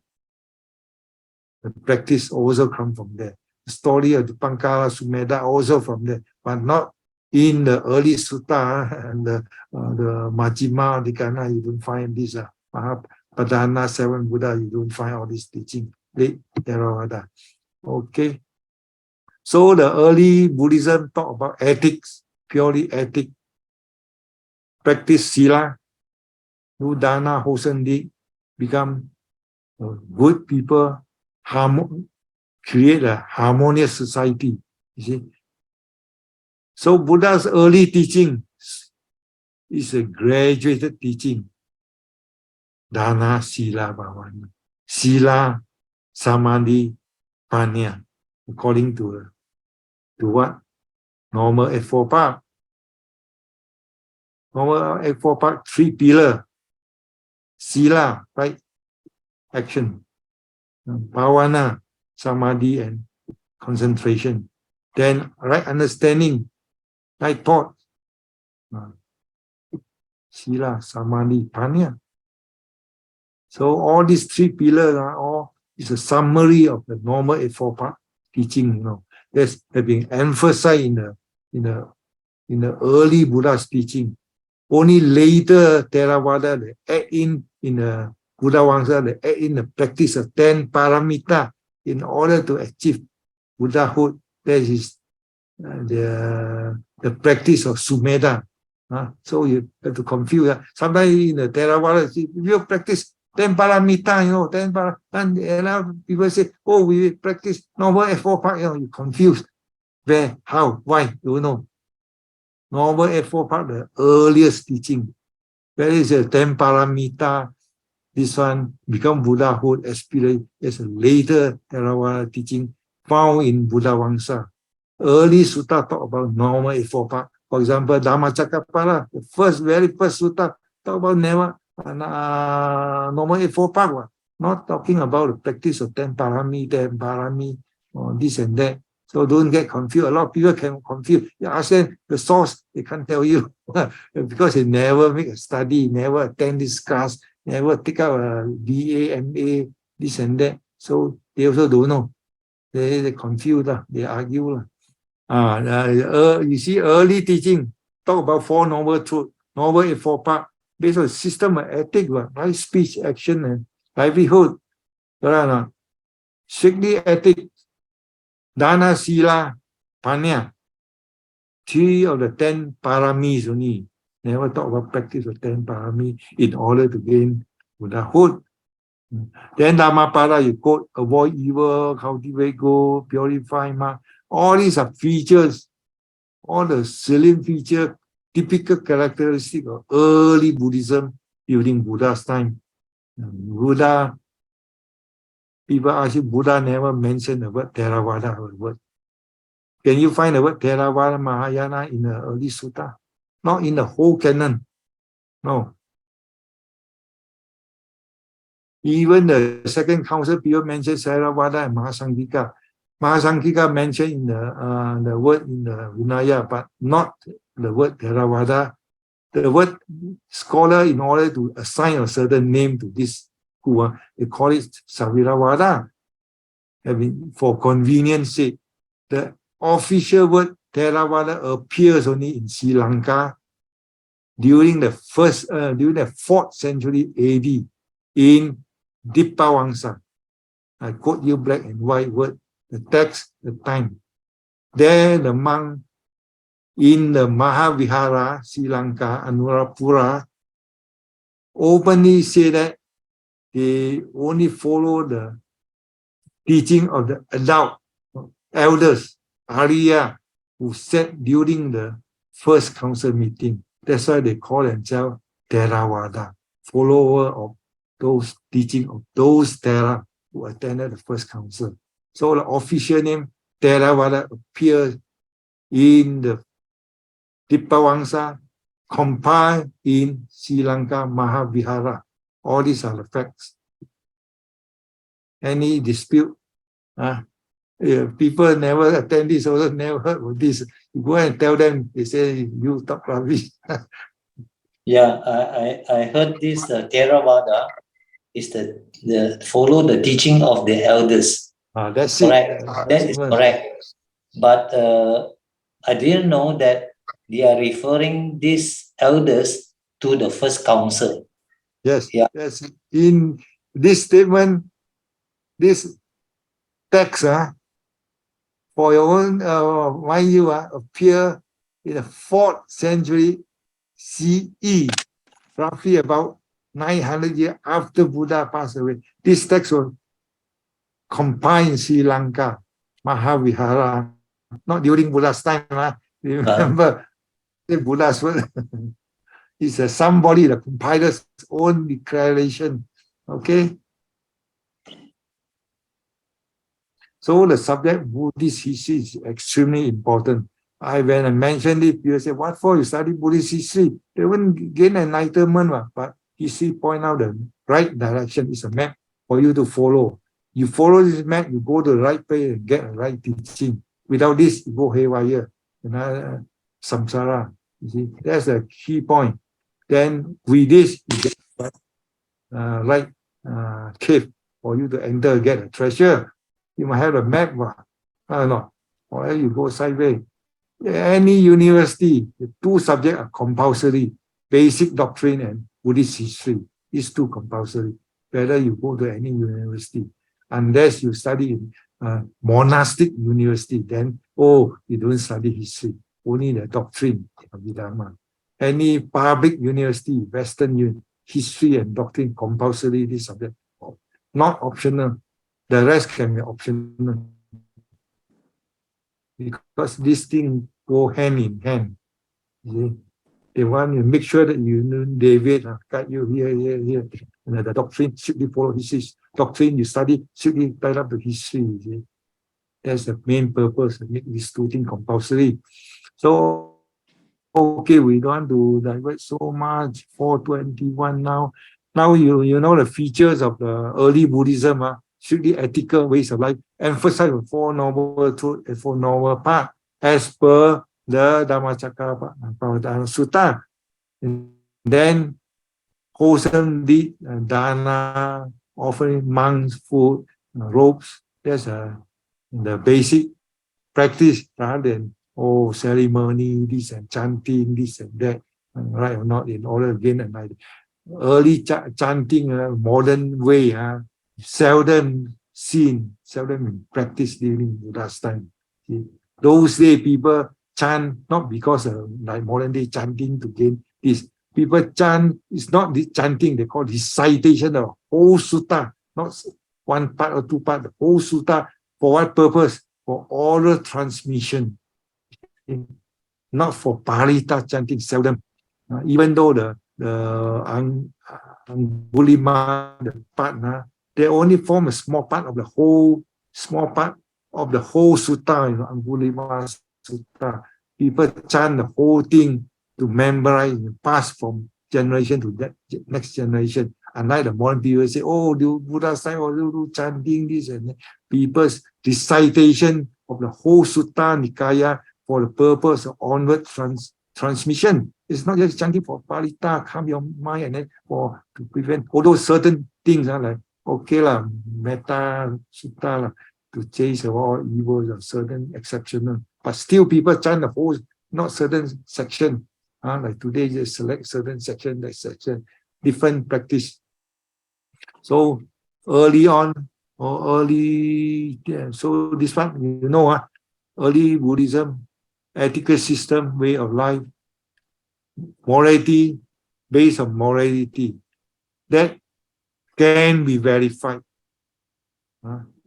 the practice also come from there. The story of the Pankara Sumedha also from there, but not in the early sutta and the Majjhima Adhikana. You don't find this Mahapadana 7 Buddha. You don't find all this teaching. Late Theravada. Okay. So the early Buddhism talk about ethics, purely ethic. Practice sila, do dana, wholesome deed, become good people, create a harmonious society. You see. So Buddha's early teaching is a graduated teaching. Dana, sila, bhavana. Sila, samadhi, panya. According to what? Normal F4 part. Normal F4 part, 3 pillars. Sila, right? Action. Bhavana, samadhi, and concentration. Then right understanding, right thought. Sila, samadhi, panya. So all these 3 pillars are all is a summary of the normal 4 part teaching. That's being emphasized in the early Buddha's teaching. Only later Theravada they add in the Buddha Vangsa, they add in the practice of 10 paramita in order to achieve Buddhahood. That is the practice of Sumedha. So you have to confuse. Sometimes in the Theravada, if you practice 10 paramita, 10 paramita, and people say, oh, we practice normal F4 part, you confused. Where, how, why, you know. Normal F4 part, the earliest teaching. Where is the 10 paramita? This one become Buddhahood, aspirate as a later Theravada teaching found in Buddha Vangsa. Early sutta talk about normal F4 part. For example, Dhammacakkappala, the very first sutta talk about normal F4 part. Not talking about the practice of 10 parami, or this and that. So don't get confused. A lot of people can confuse. You ask them the source, they can't tell you because they never make a study, never attend this class, never take out a BA, MA, this and that. So they also don't know. They confused, they argue. You see, early teaching talk about 4 noble truths, noble in 4 parts, based on system of ethics, right? Speech, action, and livelihood. Right? Strictly ethics. Dana, sila, panya. 3 of the 10 paramis only. Never talk about practice of 10 paramis in order to gain Buddhahood. Then Dhammapada, you quote, avoid evil, cultivate good, purify mind. All these are features, all the salient feature, typical characteristic of early Buddhism during Buddha's time. Buddha, people ask you, Buddha never mentioned the word Theravada or the word. Can you find the word Theravada Mahayana in the early sutta? Not in the whole canon. No. Even the second council period mentions Theravada and Mahasanghika. Mahasanghika mentioned in the word in the Vinaya, but not the word Theravada. The word scholar, in order to assign a certain name to this, they call it Saviravada. I mean, for convenience sake, the official word Theravada appears only in Sri Lanka during the 4th century AD in Dipawangsa. I quote you black and white word, the text, the time. There, the monk in the Mahavihara, Sri Lanka, Anuradhapura, openly say that they only follow the teaching of the adult elders, Arya, who said during the first council meeting. That's why they call themselves Theravada, follower of those teaching of those Thera who attended the first council. So the official name Theravada appears in the Dipawangsa, compiled in Sri Lanka Mahavihara. All these are the facts. Any dispute? People never attend this, also never heard of this. You go and tell them, they say, you talk rubbish. Yeah, I heard this Theravada is the follow the teaching of the elders. That's correct. it. That is correct. But I didn't know that they are referring these elders to the first council. Yes, Yeah. yes. In this statement, this text, for your own mind you, appear in the 4th century CE, roughly about 900 years after Buddha passed away. This text was compiled in Sri Lanka, Mahavihara, not during Buddha's time. Remember, Buddha's word. It's somebody, the compiler's own declaration. Okay? So the subject Buddhist history is extremely important. When I mentioned it, people say, what for you study Buddhist history? They won't gain enlightenment, but history point out the right direction. It's a map for you to follow. You follow this map, you go to the right place and get the right teaching. Without this, you go haywire. Samsara. You see, that's the key point. Then with this, you get right cave for you to enter, get a treasure. You might have a map, no, or you go sideways. Any university, the 2 subjects are compulsory: basic doctrine and Buddhist history. These 2 compulsory. Whether you go to any university, unless you study in monastic university, then you don't study history, only the doctrine of the Dharma. Any public university, Western history and doctrine compulsory, this subject, not optional. The rest can be optional. Because these things go hand in hand. See? They want to make sure that you know David guide you here. And the doctrine should be followed. His doctrine you study should be tied up to history. See? That's the main purpose, to make these 2 things compulsory. So, okay, we don't want to divert so much. 421 now. Now you know the features of the early Buddhism, strictly ethical ways of life, emphasize the 4 noble truths and 4 noble paths as per the Dhammacakkappavattana Sutta. And then wholesome deed, dana, offering monks, food, robes. That's the basic practice rather than ceremony, this and chanting, this and that, right or not, in order to gain enlightenment. Early chanting, modern way, seldom seen, seldom practiced during Buddha's time. See? Those days, people chant not because of like modern day chanting to gain this. People chant, it's not the chanting, they call it recitation of whole sutta, not 1 part or 2 parts, the whole sutta. For what purpose? For oral transmission. Not for parita chanting, seldom. Even though the Angulima, the part, they only form a small part of the whole sutta, Angulima Sutta. People chant the whole thing to memorize and pass from generation to that next generation. Unlike the modern people say, do Buddha's time, do chanting this and that. People's recitation of the whole Sutta Nikaya for the purpose of onward transmission. It's not just chanting for parita, calm your mind, and then to prevent, although certain things are like, metta sutta, to chase all evils of certain exceptional, but still people chant the whole, not certain section. Like today, just select certain section, that section, different practice. So early on, or early, yeah, so this one, you know, early Buddhism, ethical system, way of life, morality, based on morality, that can be verified.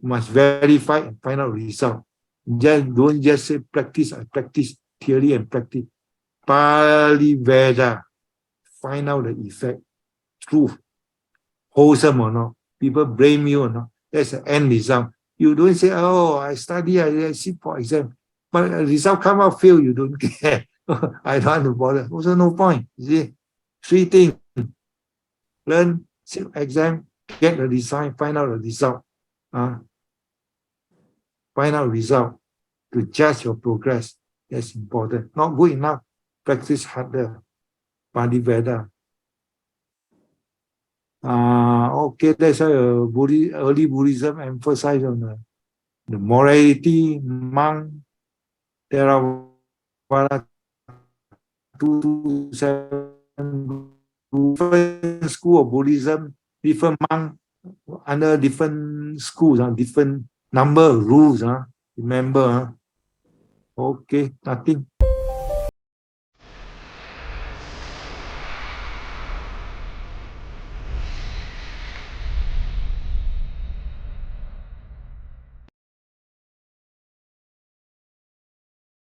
Must verify and find out result. Don't just say practice, I practice theory and practice. Pali Veda, find out the effect, truth, wholesome or not. People blame you or not. That's the end result. You don't say, oh, I study, I sit for exam, but the result come out fail, you don't care. I don't want to bother. Also no point. You see, 3 things: learn, sit exam, get the result, find out the result. Find out result to judge your progress. That's important. Not good enough, practice harder. Pali Veda. Okay, that's why early Buddhism emphasized on the morality, monk, Theravada, 227, different school of Buddhism, different monk under different schools, different number of rules. Remember, okay, nothing.